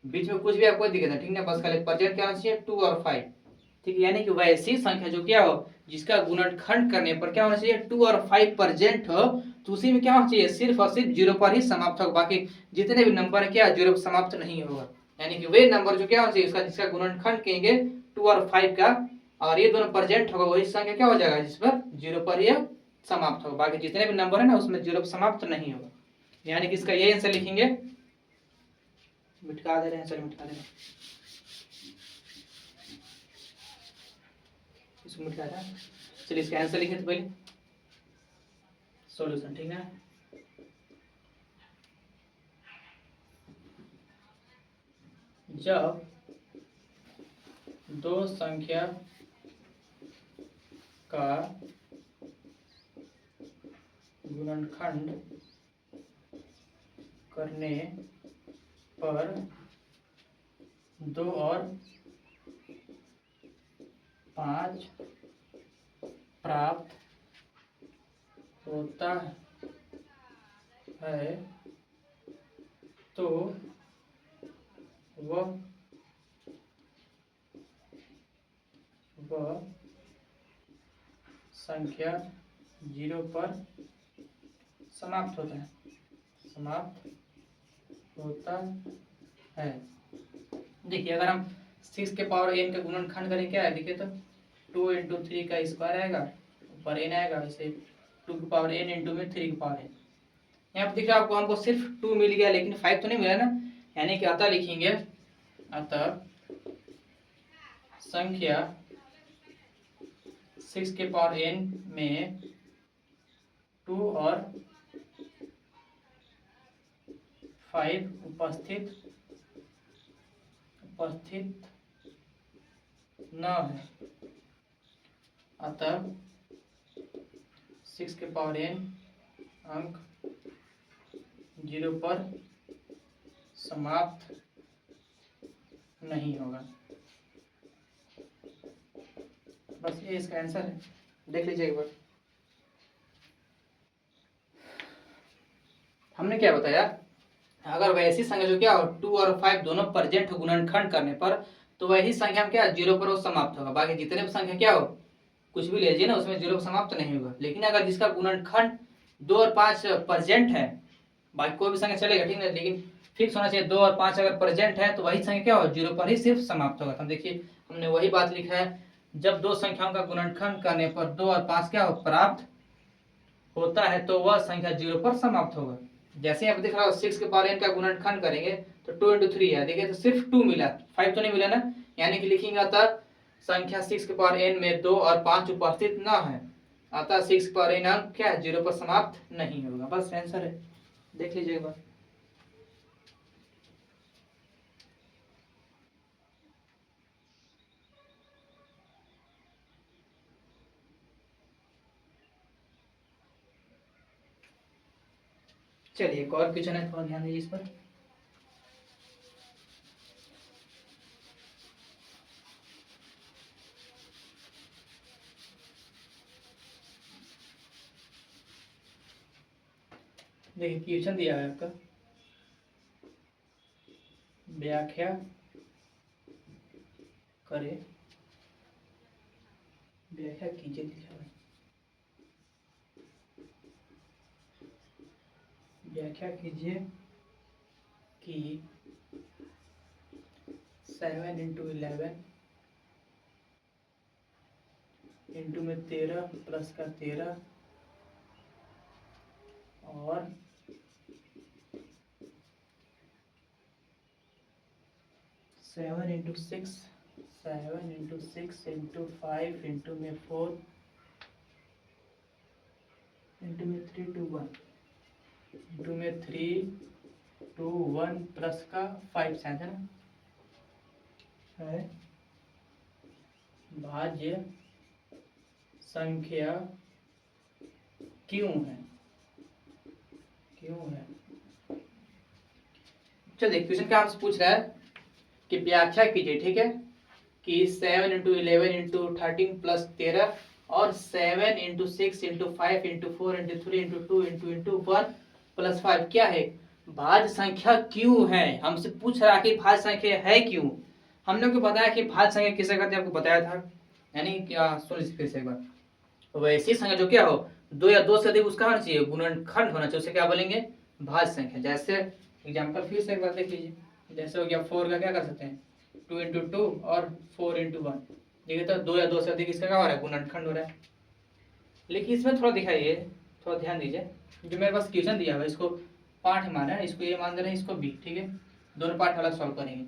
बीच में कुछ भी आपको दिक्कत नहीं, ठीक है, बस खाली प्रेजेंट क्या होना चाहिए 2 और 5। ठीक है, यानी कि वैसी संख्या जो क्या हो जिसका गुणनखंड करने पर क्या होना चाहिए 2 और 5 प्रेजेंट हो, तो उसी में क्या होना चाहिए सिर्फ और सिर्फ 0 पर ही समाप्त होगा, बाकी जितने भी नंबर है क्या 0 पर समाप्त नहीं होगा। यानी कि वे नंबर जो क्या होना चाहिए उसका जिसका गुणनखंड कहेंगे 2 और 5 का, और ये दोनों प्रेजेंट होगा, वही संख्या क्या हो जाएगा जिस पर 0 पर यह समाप्त होगा, बाकी जितने भी नंबर है ना उसमें 0 पर समाप्त नहीं होगा। यानी कि इसका ये आंसर लिखेंगे, मिटका दे रहे हैं, चलिए मिटका दे रहे हैं, इसको मिटका रहा है। चलिए इसका आंसर लिखें तो पहले सॉल्यूशन, ठीक है। जब दो संख्या का गुणनखंड करने पर 2 और 5 प्राप्त होता है तो वह संख्या 0 पर समाप्त होता है, समाप्त होता है। देखिए अगर हम 6 के पावर n का गुणनखंड करें क्या है, देखिए तो 2 इंटू 3 का स्क्वायर आएगा, ऊपर n आएगा, वैसे 2 की पावर n इंटू में 3 की पावर n। यहाँ पर देखिए आपको हमको सिर्फ 2 मिल गया लेकिन 5 तो नहीं मिला ना, यानी कि अतः लिखेंगे, अतः संख्या 6 के पावर n में 2 और 5 उपस्थित न है, अतः 6 के पावर n अंक 0 पर समाप्त नहीं होगा। बस ये इसका आंसर है, देख लीजिए एक बार। हमने क्या बताया, अगर वैसी संख्या जो क्या हो 2 और 5 दोनों प्रेजेंट हो गुणनखंड करने पर, तो वही संख्या में क्या 0 पर वो समाप्त होगा, बाकी जितने भी संख्या क्या हो कुछ भी ले लीजिए ना उसमें 0 पर समाप्त नहीं होगा। लेकिन अगर जिसका गुणनखंड 2 और 5 प्रेजेंट है, बाकी कोई भी संख्या चलेगा, ठीक है, लेकिन फिक्स होना चाहिए 2 और 5 अगर प्रेजेंट है तो वही संख्या क्या हो 0 पर ही सिर्फ समाप्त होगा। तो देखिए हमने वही बात लिखा है, जब दो संख्याओं का गुणनखंड करने पर 2 और 5 क्या हो प्राप्त होता है तो वह संख्या 0 पर समाप्त होगा। जैसे आप देख रहा हो 6 के पावर n का गुणनखंड करेंगे तो 2 इंटू 3 है, देखिए तो सिर्फ 2 मिला, 5 तो नहीं मिला ना, यानी कि लिखेंगे अतः संख्या 6 के पावर n में 2 और 5 उपस्थित न है, अतः 6 के पावर n अंक क्या है 0 पर समाप्त नहीं होगा। बस आंसर है, देख लीजिए एक बार। चलिए एक और क्वेश्चन है, थोड़ा ध्यान दीजिए इस पर। देखिए क्वेश्चन दिया है आपका, व्याख्या करें, व्याख्या कीजिए, लिखा है व्याख्या कीजिए कि 7 इंटू 11 इंटू में 13 प्लस का 13 और 7 इंटू 6, 7 इंटू 6 इंटू 5 इंटू में 4 इंटू में 3 2 1 इंटू में 3 2 1 प्लस का 5 शायद है भाज्य संख्या क्यों है, क्यों है। चलिए क्वेश्चन क्या आपसे पूछ रहा है कि व्याख्या कीजिए, ठीक है, कि 7 इंटू 11 इंटू 13 प्लस 13 और 7 into 6 into 5 into 4 into 3 into 2 into 1 plus 5 क्या है, भाज्य संख्या क्यों है। हमसे पूछ रहा है कि भाज्य संख्या है क्यों। हमने को बताया कि भाज्य संख्या किसे कहते हैं, आपको बताया था, यानी क्या, सुन लीजिए फिर से एक बार। वैसी संख्या जो क्या हो, दो या दो से अधिक उसका होना चाहिए, गुणनखंड होना चाहिए, उसे क्या बोलेंगे, भाज्य संख्या। जैसे एग्जाम्पल फिर से एक बार देख लीजिए, जैसे हो गया 4 का क्या कर सकते हैं, 2 इंटू 2 और 4 इंटू 1, देखिए तो दो या दो से अधिक इसका क्या हो रहा है, गुणनखंड हो रहा है। लेकिन इसमें थोड़ा दिखाइए, थोड़ा ध्यान दीजिए, जो मेरे पास क्वेश्चन दिया हुआ है इसको पाठ माना है, इसको ये मान दे रहे हैं, इसको बी, ठीक है, दोनों पाठ अलग सॉल्व करेंगे।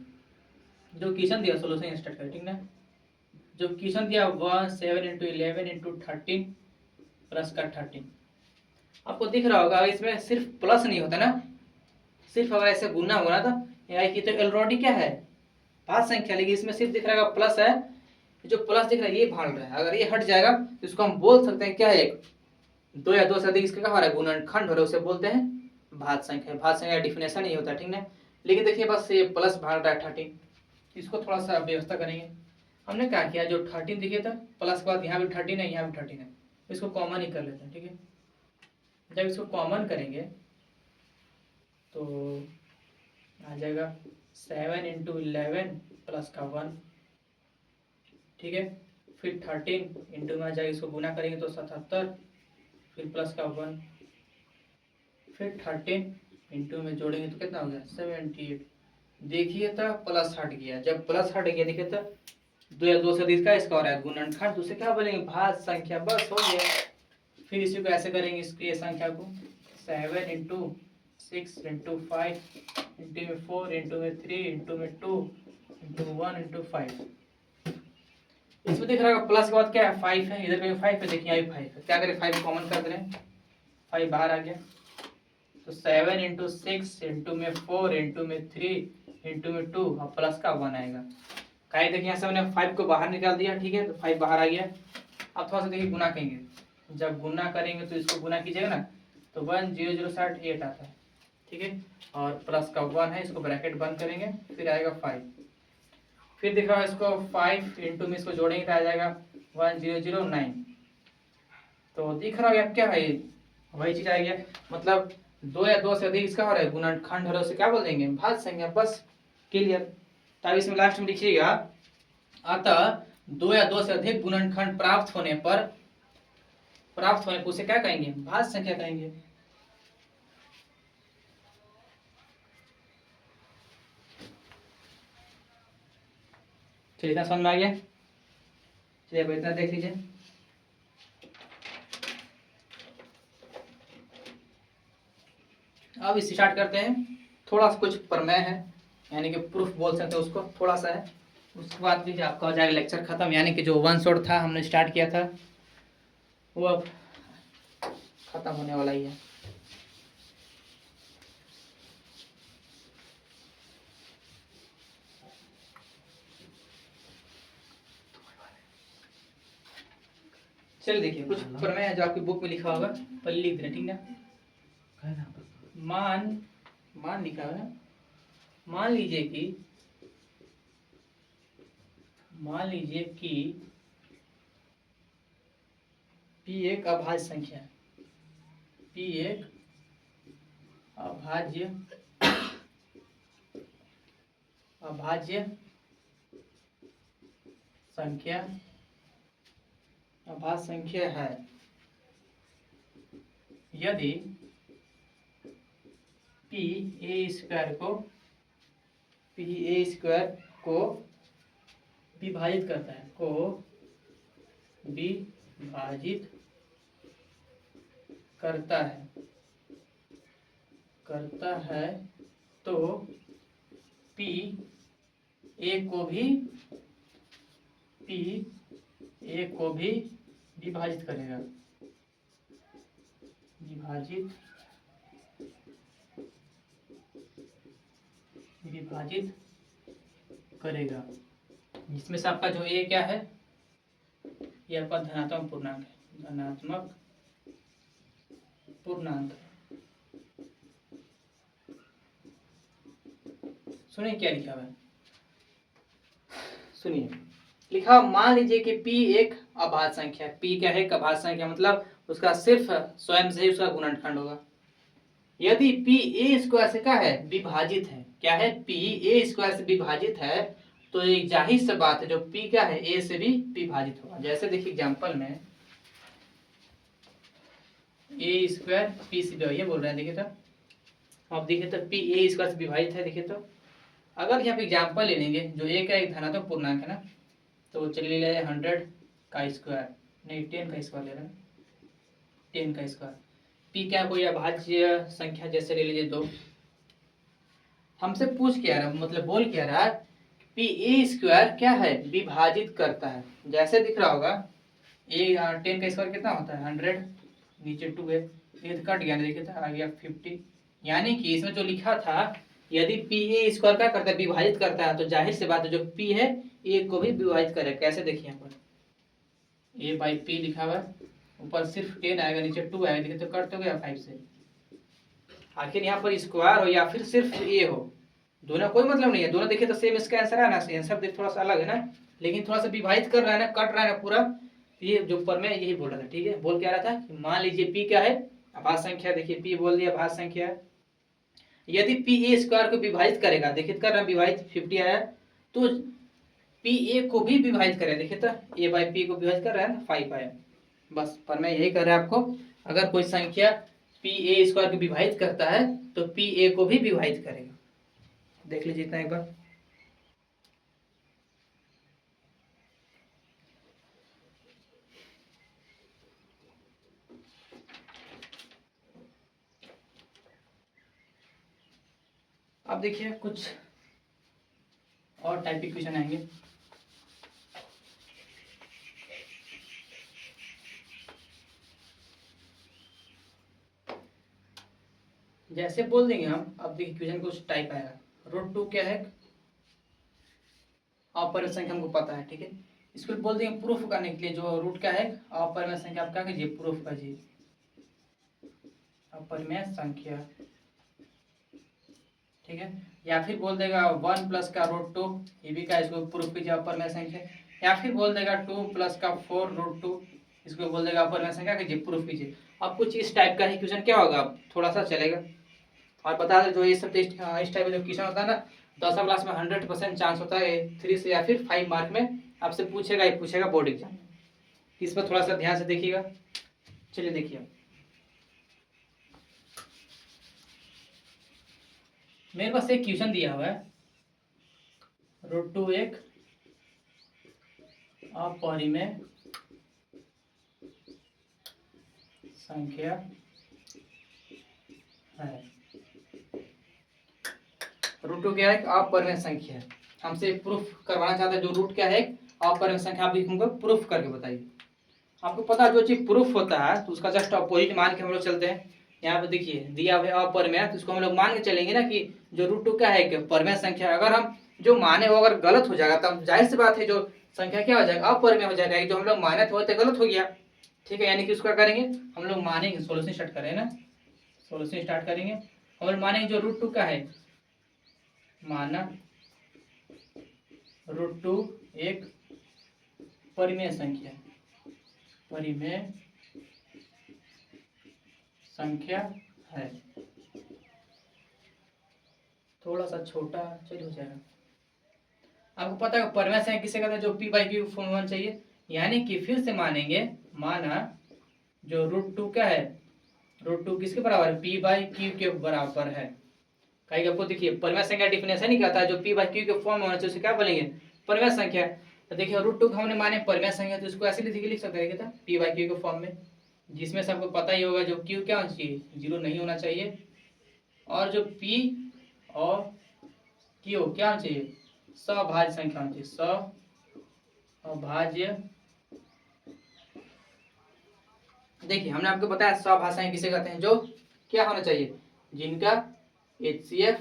जो क्वेश्चन दिया सोल्यूशन स्टार्ट करें, ठीक ना। जो क्वेश्चन दिया 1 7 इंटू 11 इंटू 13 प्लस का 13, आपको दिख रहा होगा इसमें सिर्फ प्लस नहीं होता ना, सिर्फ अगर ऐसे गुना होगा ना तो आई की तो ऑलरेडी क्या है, भाज्य संख्या, लेकिन इसमें सिर्फ दिख रहा है प्लस है, जो प्लस दिख रहा है ये भाग रहा है, अगर ये हट जाएगा तो इसको हम बोल सकते हैं क्या है, दो या दो से अधिक इसका क्या हो रहा है, गुणनखंड हो रहा है, उसे बोलते हैं भाज्य संख्या। भाज्य संख्या डिफिनेशन नहीं होता, ठीक ना। लेकिन देखिए बस ये प्लस भाग रहा है 13, इसको थोड़ा सा व्यवस्था करेंगे। हमने क्या किया, जो 13 दिखे था प्लस के बाद यहाँ भी 13 है, यहाँ भी 13 है, इसको कॉमन ही कर लेते हैं, ठीक है। जब इसको कॉमन करेंगे तो आ जाएगा 7 इंटू 11 प्लस का 1, ठीक है। फिर 13 इंटू में आ जाएगा, इसको गुना करेंगे तो 77, फिर प्लस का 1, फिर 13 इंटू में जोड़ेंगे तो कितना हो गया 78। देखिए तो प्लस हट गया, जब प्लस हट गया देखिए तो दो या दो से अधिक का इसका हो रहा है गुणनखंड, तो उसे क्या बोलेंगे, भाज्य संख्या, बस हो गया। फिर इसी को ऐसे करेंगे, इसकी ये संख्या को 7 इंटू 6 इंटू 5 इंटू में 4 इंटू में 3 इंटू में 2 इंटू 1 इंटू 5। इसमें दिख रहा है प्लस के बाद क्या है, 5 है, इधर में 5 है, देखिए यहाँ भी 5 है, क्या करें 5 कॉमन कर दे रहे हैं, 5 बाहर आ गया, तो 7 इंटू 6 इंटू में 4 इंटू में 3 इंटू में 2 और प्लस का 1 आएगा। कहीं देखिए यहाँ से मैंने 5 को बाहर निकाल दिया, ठीक है, तो 5 बाहर आ गया। अब थोड़ा सा देखिए गुना करेंगे, जब गुना करेंगे तो इसको गुना कीजिएगा ना तो 1 0 0 7 8 आता है, ठीक है, और प्लस का 1 है, इसको ब्रैकेट बंद करेंगे, फिर आएगा 5, फिर दिख रहा है इसको 5 इंटू में इसको जोड़ेंगे तो आ जाएगा 1 0 0 9, तो दिख रहा है अब क्या है, वही चीज आ गया, मतलब दो या दो से अधिक इसका हो रहा है गुणनखंड हो रहा है, उसे क्या बोल देंगे, भाज्य संख्या, बस क्लियर। तब इसमें लास्ट में लिखिएगा, अतः दो या दो से अधिक गुणनखंड प्राप्त होने पर उसे क्या कहेंगे, भाज्य संख्या कहेंगे। चलिए इतना समझ में आ गया, चलिए अब इतना देख लीजिए। अब स्टार्ट करते हैं, थोड़ा सा कुछ प्रमेय है, यानी कि प्रूफ बोल सकते हैं उसको, थोड़ा सा है, उसके बाद भी आपका हो जाएगा लेक्चर खत्म, यानी कि जो वन शॉट था हमने स्टार्ट किया था वो अब खत्म होने वाला ही है। चलिए देखिए कुछ प्रमेय है जो आपकी बुक में लिखा होगा, पहले लिख देना, ठीक ना। मान लिखा है ना, मान लीजिए कि p एक अभाज्य संख्या है, p एक अभाज्य संख्या है, यदि p a स्क्वायर को विभाजित करता है, करता है तो p ए को भी पी ए को भी विभाजित करेगा, विभाजित करेगा, जिसमें से आपका जो ए क्या है, ये आपका धनात्मक पूर्णांक है, धनात्मक पूर्णांक। सुनिए क्या लिखा हुआ है, सुनिए लिखा, मान लीजिए कि p एक अभाज्य संख्या है। p क्या है? एक अभाज्य संख्या, मतलब उसका सिर्फ स्वयं से ही उसका गुणनखंड होगा। यदि p a स्क्वायर से क्या है? विभाजित है। क्या है? p a स्क्वायर से विभाजित है, तो एक जाहिर सी बात है जो p क्या है? a से भी विभाजित होगा। जैसे देखिए एग्जांपल में a स्क्वायर p से भी, ये बोल रहे हैं, देखिए तो आप देखिए तो p a स्क्वायर से विभाजित है। देखिए तो अगर यहाँ पे एग्जांपल ले लेंगे, जो a का एक धनात्मक पूर्णांक है ना, तो चलिए ले 100 का स्क्वायर, नहीं 10 का स्क्वायर ले रहे हैं, 10 का स्क्वायर। p क्या कोई अभाज्य संख्या, जैसे ले लीजिए 2। हमसे पूछ क्या रहा, मतलब बोल क्या रहा, p a स्क्वायर क्या है? विभाजित करता है। जैसे दिख रहा होगा a 10 का स्क्वायर कितना होता है? 100, नीचे 2 है, ये कट गया, देखिए था आ गया 50। यानी कि इसमें जो लिखा था, यदि p a स्क्वायर क्या करता है? विभाजित करता है, तो जाहिर सी बात है जो p है a को भी विभाजित करेगा। कैसे देखिए यहाँ पर a बाई p लिखा हुआ है, ऊपर सिर्फ 10 आएगा, नीचे 2 आएगा, देखिए तो कट तो गया 5 से। आखिर यहाँ पर स्क्वायर हो या फिर सिर्फ a हो, दोनों कोई मतलब नहीं है, दोनों देखिए तो सेम इसका आंसर है ना, आंसर देख थोड़ा सा अलग है ना, लेकिन थोड़ा सा विभाजित कर रहा है ना, कट रहा है ना पूरा। ये जो ऊपर में यही बोल रहा था, ठीक है। बोल क्या रहा था कि मान लीजिए p क्या है? अभाज्य संख्या। देखिए p बोल दिया अभाज्य संख्या है। यदि p a स्क्वायर को विभाजित करेगा, देखिए कर रहा है विभाजित, 50 आया, तो p a को भी विभाजित करेगा, देखिए तो a बाई p को विभाजित कर रहा है ना, 5 आया। बस पर मैं यही कर रहा है आपको, अगर कोई संख्या p a स्क्वायर को विभाजित करता है तो p a को भी विभाजित करेगा। देख लीजिए इतना एक बार। अब देखिए कुछ और टाइप के क्वेश्चन आएंगे। जैसे बोल देंगे हम, अब देखिए क्वेश्चन कुछ टाइप आएगा, √2 क्या है? अपरिमेय संख्या हमको पता है, ठीक है। इसको बोल देंगे प्रूफ करने के लिए, जो रूट क्या है अपरिमेय संख्या, आप क्या कीजिए? प्रूफ कीजिए अपरिमेय संख्या, ठीक है। या फिर बोल देगा 1 प्लस का √2, ये भी क्या, इसको प्रूफ कीजिए अपरिमेय संख्या। या फिर बोल देगा 2 प्लस का 4 √2, इसको बोल देगा अपरिमेय संख्या, कीजिए प्रूफ कीजिए। अब कुछ इस टाइप का ही क्वेश्चन क्या होगा, थोड़ा सा चलेगा। और बता दें जो ये सब इस टाइप का जो क्वेश्चन होता है ना, 10वीं क्लास में 100% चांस होता है 3 से या फिर 5 मार्क में आपसे पूछेगा ही पूछेगा बोर्ड एग्जाम में। इस पर थोड़ा सा ध्यान से देखिएगा। चलिए देखिए, मेरे पास एक क्वेश्चन दिया हुआ है, √2 एक अपरिमेय संख्या है। √2 क्या है? अपरिमेय संख्या है। हमसे प्रूफ करवाना चाहता है, जो रूट क्या है अपरिमेय संख्या, आप हमको प्रूफ करके बताइए। आपको पता है जो चीज प्रूफ होता है तो उसका जस्ट अपोजिट मान के हम लोग चलते हैं। यहाँ पे देखिए दिया हुआ है अपरिमेय, तो इसको हम लोग मान के चलेंगे ना कि जो √2 क्या है कि परिमेय संख्या। अगर हम जो माने वो अगर गलत हो जाएगा, तब जाहिर सी बात है जो संख्या क्या हो जाएगा? अपरिमेय हो जाएगा। जो हम लोग माने थे वो तो गलत हो गया, ठीक है। यानी कि उसका करेंगे हम लोग, मानेंगे, सोल्यूशन स्टार्ट करें ना, सोल्यूशन स्टार्ट करेंगे। हम लोग मानेंगे जो √2 का है, माना √2 एक परिमेय संख्या, परिमेय संख्या है। थोड़ा सा छोटा चलिए हो जाएगा। आपको पता है परिमेय संख्या किसे कहते हैं? जो p बाई क्यू फॉर्म होना चाहिए। यानी कि फिर से मानेंगे, माना जो √2 क्या है, √2 किसके बराबर है? p बाई क्यू के बराबर है। कहीं आपको देखिए परिमेय संख्या डिफिनेशन ही कहता है जो p बाई क्यू के फॉर्म में होना चाहिए उसे क्या बोलेंगे? परिमेय संख्या। तो देखिए √2 को हमने माने परिमेय संख्या, तो इसको ऐसे लिख सकते हैं क्या, p बाई क्यू के फॉर्म में, जिसमें से आपको पता ही होगा जो q क्या होना चाहिए? 0 नहीं होना चाहिए, और जो p और q क्या होना चाहिए? सभाज्य संख्या होनी चाहिए, सभाज्य। देखिए हमने आपको बताया सभाषाएं किसे कहते हैं, जो क्या होना चाहिए, जिनका HCF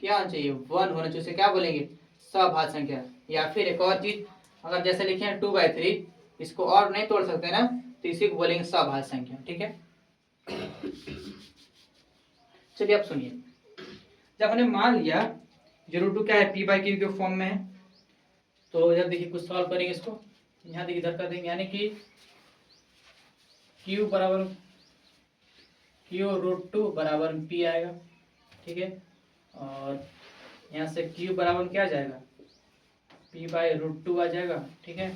क्या होना चाहिए, 1 होना चाहिए, उसे क्या बोलेंगे, सभाज्य संख्या। या फिर एक और चीज, अगर जैसे लिखे हैं 2/3, इसको और नहीं तोड़ सकते ना, तो इसी को बोलेंगे सभाज्य संख्या। ठीक है, चलिए अब सुनिए, जब हमने मान लिया √2 क्या है, P/Q के फॉर्म में है, तो जब देखिए कुछ सॉल्व करेंगे इसको, यहाँ देखिए इधर कर देंगे, यानी कि Q बराबर Q√2 बराबर P आएगा। ठीक है, और यहाँ से Q बराबर क्या आ जाएगा, P/√2 आ जाएगा। ठीक है,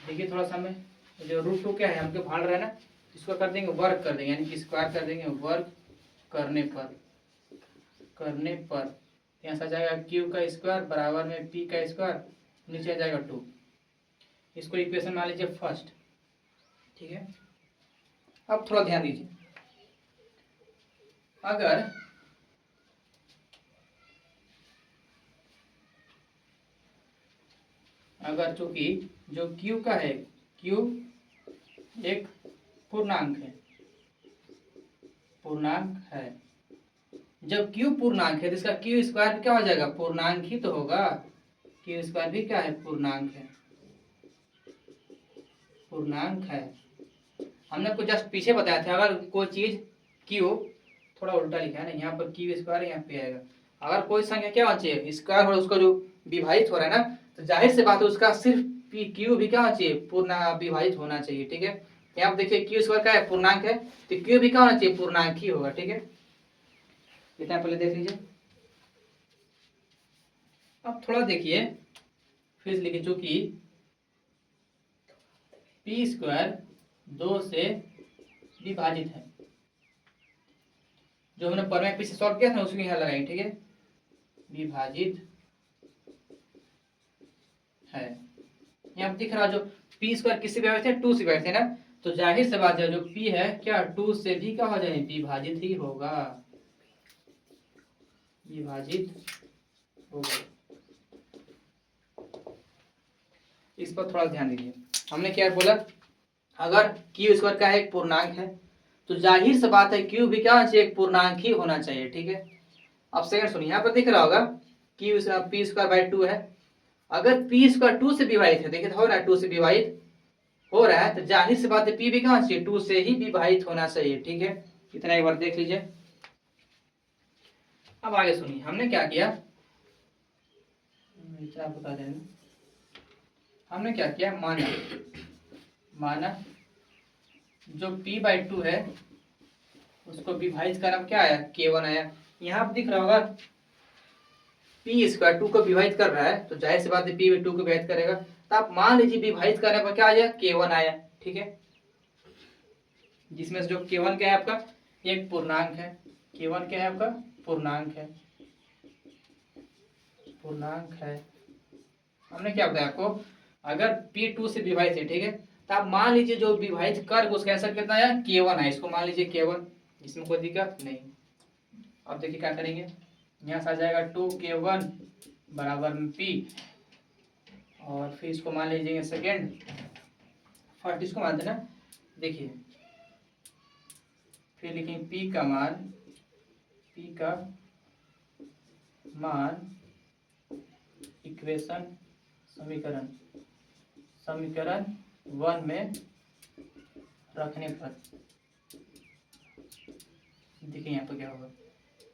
देखिए थोड़ा सा हमें जो √2 क्या है हमको भाग रहा है ना, इसको कर देंगे वर्क कर देंगे, यानी कि स्क्वायर कर देंगे, वर्क करने पर यहाँ से आ जाएगा Q का स्क्वायर बराबर में P का स्क्वायर, नीचे आ जाएगा 2। इसको इक्वेशन मान लीजिए फर्स्ट। ठीक है, अब थोड़ा ध्यान दीजिए, अगर चूंकि जो Q का है, Q एक पूर्णांक है, जब Q पूर्णांक है तो इसका Q स्क्वायर भी क्या हो जाएगा, पूर्णांक ही तो होगा। Q स्क्वायर भी क्या है, पूर्णांक है। हमने आपको जस्ट पीछे बताया था, अगर कोई चीज Q, थोड़ा उल्टा लिखा है ना, यहाँ पर Q स्क्वायर यहाँ पे आएगा। अगर कोई संख्या क्या होना चाहिए, स्क्वायर हो, उसका जो विभाजित हो रहा है ना, तो जाहिर से बात है उसका सिर्फ Q भी क्या होना चाहिए, पूर्ण विभाजित होना चाहिए। ठीक है, यहाँ पर देखिए Q स्क्वायर क्या है, पूर्णांक है, तो Q भी क्या होना चाहिए, पूर्णांक ही होगा। ठीक है, इतना पहले देख लीजिए। अब थोड़ा देखिए, फिर लिखिए, चूंकि P स्क्वायर 2 से विभाजित है, जो हमने परमेय पीछे सॉल्व किया था उसको यहाँ लगाएंगे। ठीक है, विभाजित है, यहाँ दिख रहा जो P स्क्वायर किससे विभाजित है, 2 से विभाजित है ना, तो जाहिर से बात है जो P है क्या 2 से भी क्या हो जाए, विभाजित ही होगा, इस पर थोड़ा ध्यान दीजिए। हमने क्या बोला, अगर Q स्क्वायर का एक पूर्णांक है तो जाहिर सी बात है Q भी क्या होना चाहिए, एक पूर्णांक ही होना चाहिए। ठीक है, अब सेकंड सुनिए, यहाँ पर दिख रहा होगा P स्क्वायर 2 है, अगर P स्क्वायर 2 से विभाजित है, देखिए हो रहा है 2 से विभाजित हो रहा है, तो जाहिर सी बात है P भी क्या होना चाहिए, 2 से ही विभाजित होना चाहिए। ठीक है, इतना एक बार देख लीजिए। अब आगे सुनिए, हमने क्या किया, इतना बता देना, हमने क्या किया, माना जो P/2 है उसको विभाजित करना क्या आया, K1 आया। यहाँ पर दिख रहा होगा P स्क्वायर 2 को विभाजित कर रहा है, तो जाहिर सी बात है P भी 2 को विभाजित करेगा, तो आप मान लीजिए विभाजित करने पर क्या आ जाए, K1 आया। ठीक है, जिसमें से जो K1 क्या है आपका, एक पूर्णांक है, K1 क्या है आपका, पूर्णांक है। हमने क्या बताया आपको, अगर P 2 से विभाजित है, ठीक है, तो आप मान लीजिए जो विभाजित कर उसका आंसर कितना आया, K1 है, इसको मान लीजिए K1, इसमें कोई दिक्कत नहीं। अब देखिए क्या करेंगे, यहाँ से आ जाएगा 2K1 बराबर में P, और फिर इसको मान लीजिए सेकेंड, फर्स्ट इसको मान देना। देखिए फिर लिखेंगे P का मान इक्वेशन समीकरण 1 में रखने पर, देखिए यहाँ पर क्या होगा,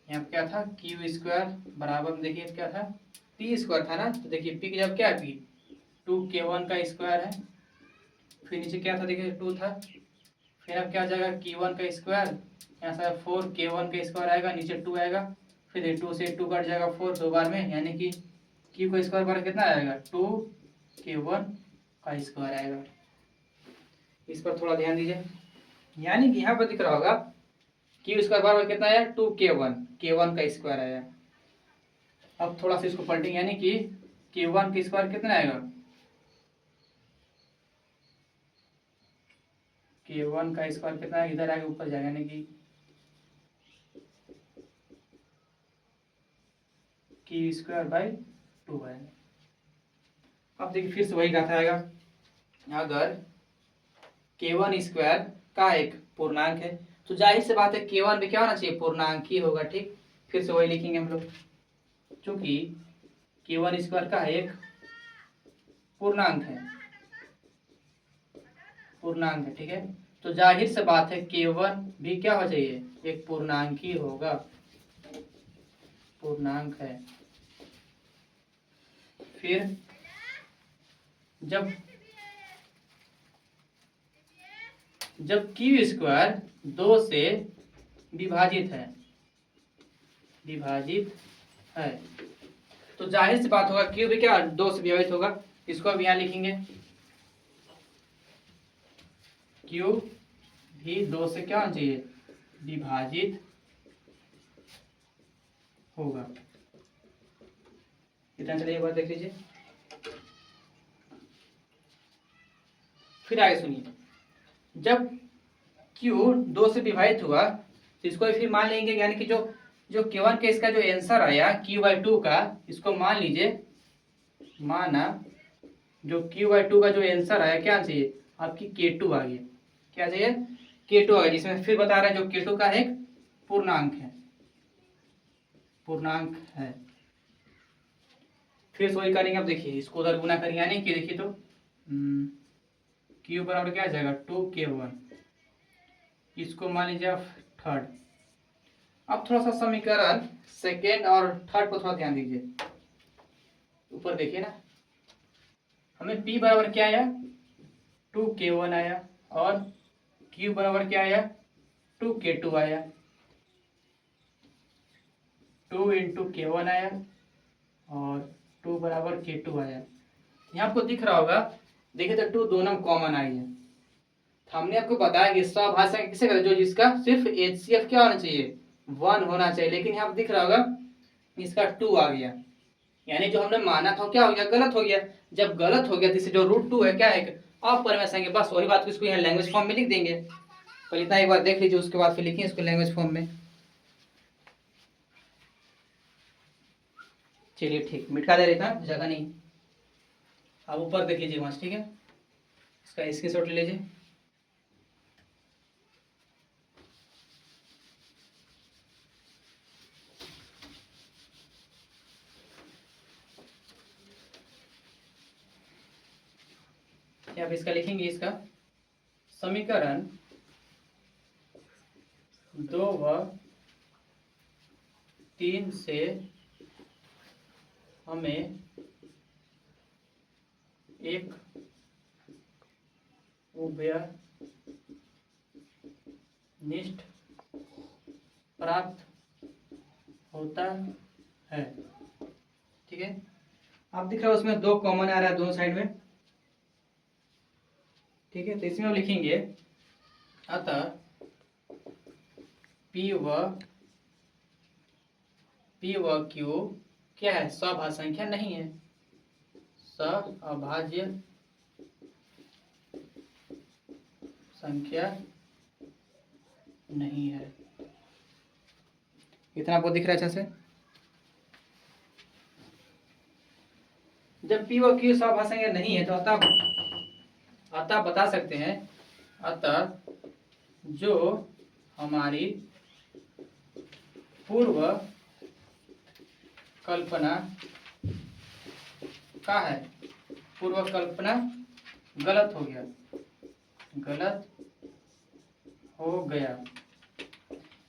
यहाँ पर क्या था, Q स्क्वायर बराबर में देखिए क्या था, P स्क्वायर था ना, तो देखिए P की जब क्या है, P 2K1 का स्क्वायर है, फिर नीचे क्या था, देखिए 2 था, फिर अब क्या आ जाएगा Q1 का स्क्वायर, यहाँ से 4K1 का स्क्वायर आएगा, नीचे 2 आएगा, फिर 2 से 2 कट जाएगा 4 दो बार में, यानी कि Q का स्क्वायर पर कितना आएगा, 2K1 का स्क्वायर आएगा। इस पर थोड़ा ध्यान दीजिए, यानी कि यहाँ पर दिख रहा होगा Q स्क्वायर बराबर कितना आया, 2K1, K1 का स्क्वायर आया। अब थोड़ा सा इसको पलटेंगे, यानी कि K1 का स्क्वायर कितना आएगा, K1 का स्क्वायर कितना है, इधर आगे ऊपर जाएगा, यानी कि Q स्क्वायर बाई 2 आएगा। अब देखिए फिर से वही गाथा आएगा, अगर k1 स्क्वायर का एक पूर्णांक है तो जाहिर सी बात है k1 भी क्या होना चाहिए, पूर्णांक ही होगा। ठीक, फिर से वही लिखेंगे हम लोग, चूंकि k1 स्क्वायर का एक पूर्णांक है, पूर्णांक है। ठीक है, तो जाहिर सी बात है k1 भी क्या हो चाहिए, एक पूर्णांक ही होगा, पूर्णांक है। फिर जब q स्क्वायर 2 से विभाजित है तो जाहिर सी बात होगा q भी क्या 2 से विभाजित होगा। इसको अब यहाँ लिखेंगे, q भी 2 से क्या होना चाहिए, विभाजित होगा। इतना चलिए एक बार देख लीजिए। फिर आगे सुनिए, जब q 2 से विभाजित हुआ तो इसको फिर मान लेंगे, यानी कि जो k1 के इसका जो आंसर आया q/2 का, इसको मान लीजिए, माना जो q/2 का जो आंसर आया क्या चाहिए, आपकी k2 आ गया। क्या चाहिए, k2 आ गया, जिसमें फिर बता रहे हैं जो k2 का एक पूर्णांक है। फिर वही करेंगे। अब देखिए इसको उधर गुना करेंगे, यानी कि देखिए तो q बराबर क्या आ जाएगा, 2k1, इसको मान लीजिए आप थर्ड। अब थोड़ा सा समीकरण सेकेंड और थर्ड पर थोड़ा ध्यान दीजिए। ऊपर देखिए ना, हमें p बराबर क्या आया, 2k1 आया, और q बराबर क्या आया, 2k2 आया। 2 इंटू k1 आया और 2 बराबर k2 आया। यहाँ आपको दिख रहा होगा, देखिए तो 2 दोनों कॉमन आई है। हमने आपको बताया कि स्वभाषा किसे कहते हैं, जो जिसका सिर्फ HCF क्या होना चाहिए, 1 होना चाहिए। लेकिन यहाँ दिख रहा होगा इसका 2 आ गया, यानी जो हमने माना था क्या हो गया, गलत हो गया। जब गलत हो गया तो इसे जो √2 है क्या है, अपरिमेय संख्या। बस वही बात को इसको यहाँ लैंग्वेज फॉर्म में लिख देंगे। पहले इतना एक बार देख लीजिए, उसके बाद फिर लिखिए इसको लैंग्वेज फॉर्म में। चलिए ठीक, मिटा दे रहा था, जगह नहीं। अब ऊपर देख लीजिए वहां, ठीक है, इसका स्क्रीनशॉट ले लीजिए। आप इसका लिखेंगे, इसका समीकरण 2 व 3 से हमें एक उभयनिष्ठ प्राप्त होता है। ठीक है, आप दिख रहा है उसमें 2 कॉमन आ रहा है दोनों साइड में। ठीक है, तो इसमें हम लिखेंगे, अतः p व q क्या है, सभाज्य संख्या नहीं है, सभाज्य संख्या नहीं है। इतना आपको दिख रहा है अच्छे से। जब p व q सभाज्य संख्या नहीं है तो अतः बता सकते हैं, अतः जो हमारी पूर्व कल्पना का है, पूर्व कल्पना गलत हो गया।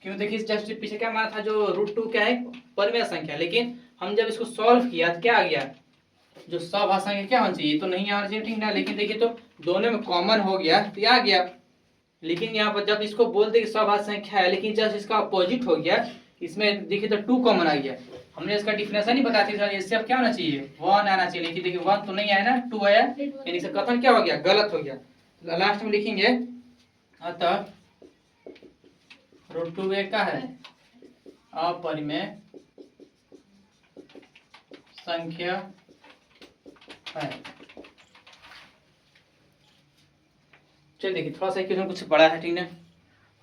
क्यों, देखिए जस्ट पीछे क्या माना था, जो √2 क्या है, परिमेय संख्या। लेकिन हम जब इसको सॉल्व किया तो क्या आ गया, जो सभाज्य संख्या क्या होनी चाहिए, तो नहीं आना चाहिए। ठीक ना, लेकिन देखिए तो दोनों में कॉमन हो गया तो ये आ गया। लेकिन यहाँ पर जब इसको बोलते कि सभाज्य संख्या है, लेकिन जब इसका अपोजिट हो गया, इसमें देखिए तो 2 कॉमन आ गया। हमने इसका डिफिनेशन ही बताया था, इससे अब क्या होना चाहिए, 1 आना चाहिए। लेकिन देखिए 1 तो नहीं आया ना, 2 आया, यानी इसका कथन क्या हो गया, गलत हो गया। तो लास्ट में लिखेंगे, अतः √2 का है अपरिमेय संख्या है। चलिए देखिए थोड़ा सा क्वेश्चन कुछ बड़ा है। ठीक है,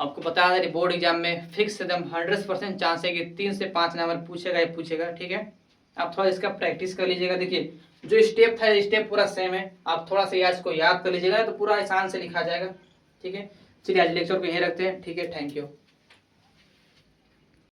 आपको बता दें बोर्ड एग्जाम में फिक्स एकदम 100% चांस है कि 3 से 5 नंबर पूछेगा ही पूछेगा। ठीक है, आप थोड़ा इसका प्रैक्टिस कर लीजिएगा। देखिए जो स्टेप था स्टेप पूरा सेम है, आप थोड़ा सा इसको याद कर लीजिएगा तो पूरा आसान से लिखा जाएगा। ठीक है, चलिए आज लेक्चर को यहीं रखते हैं। ठीक है, थैंक यू।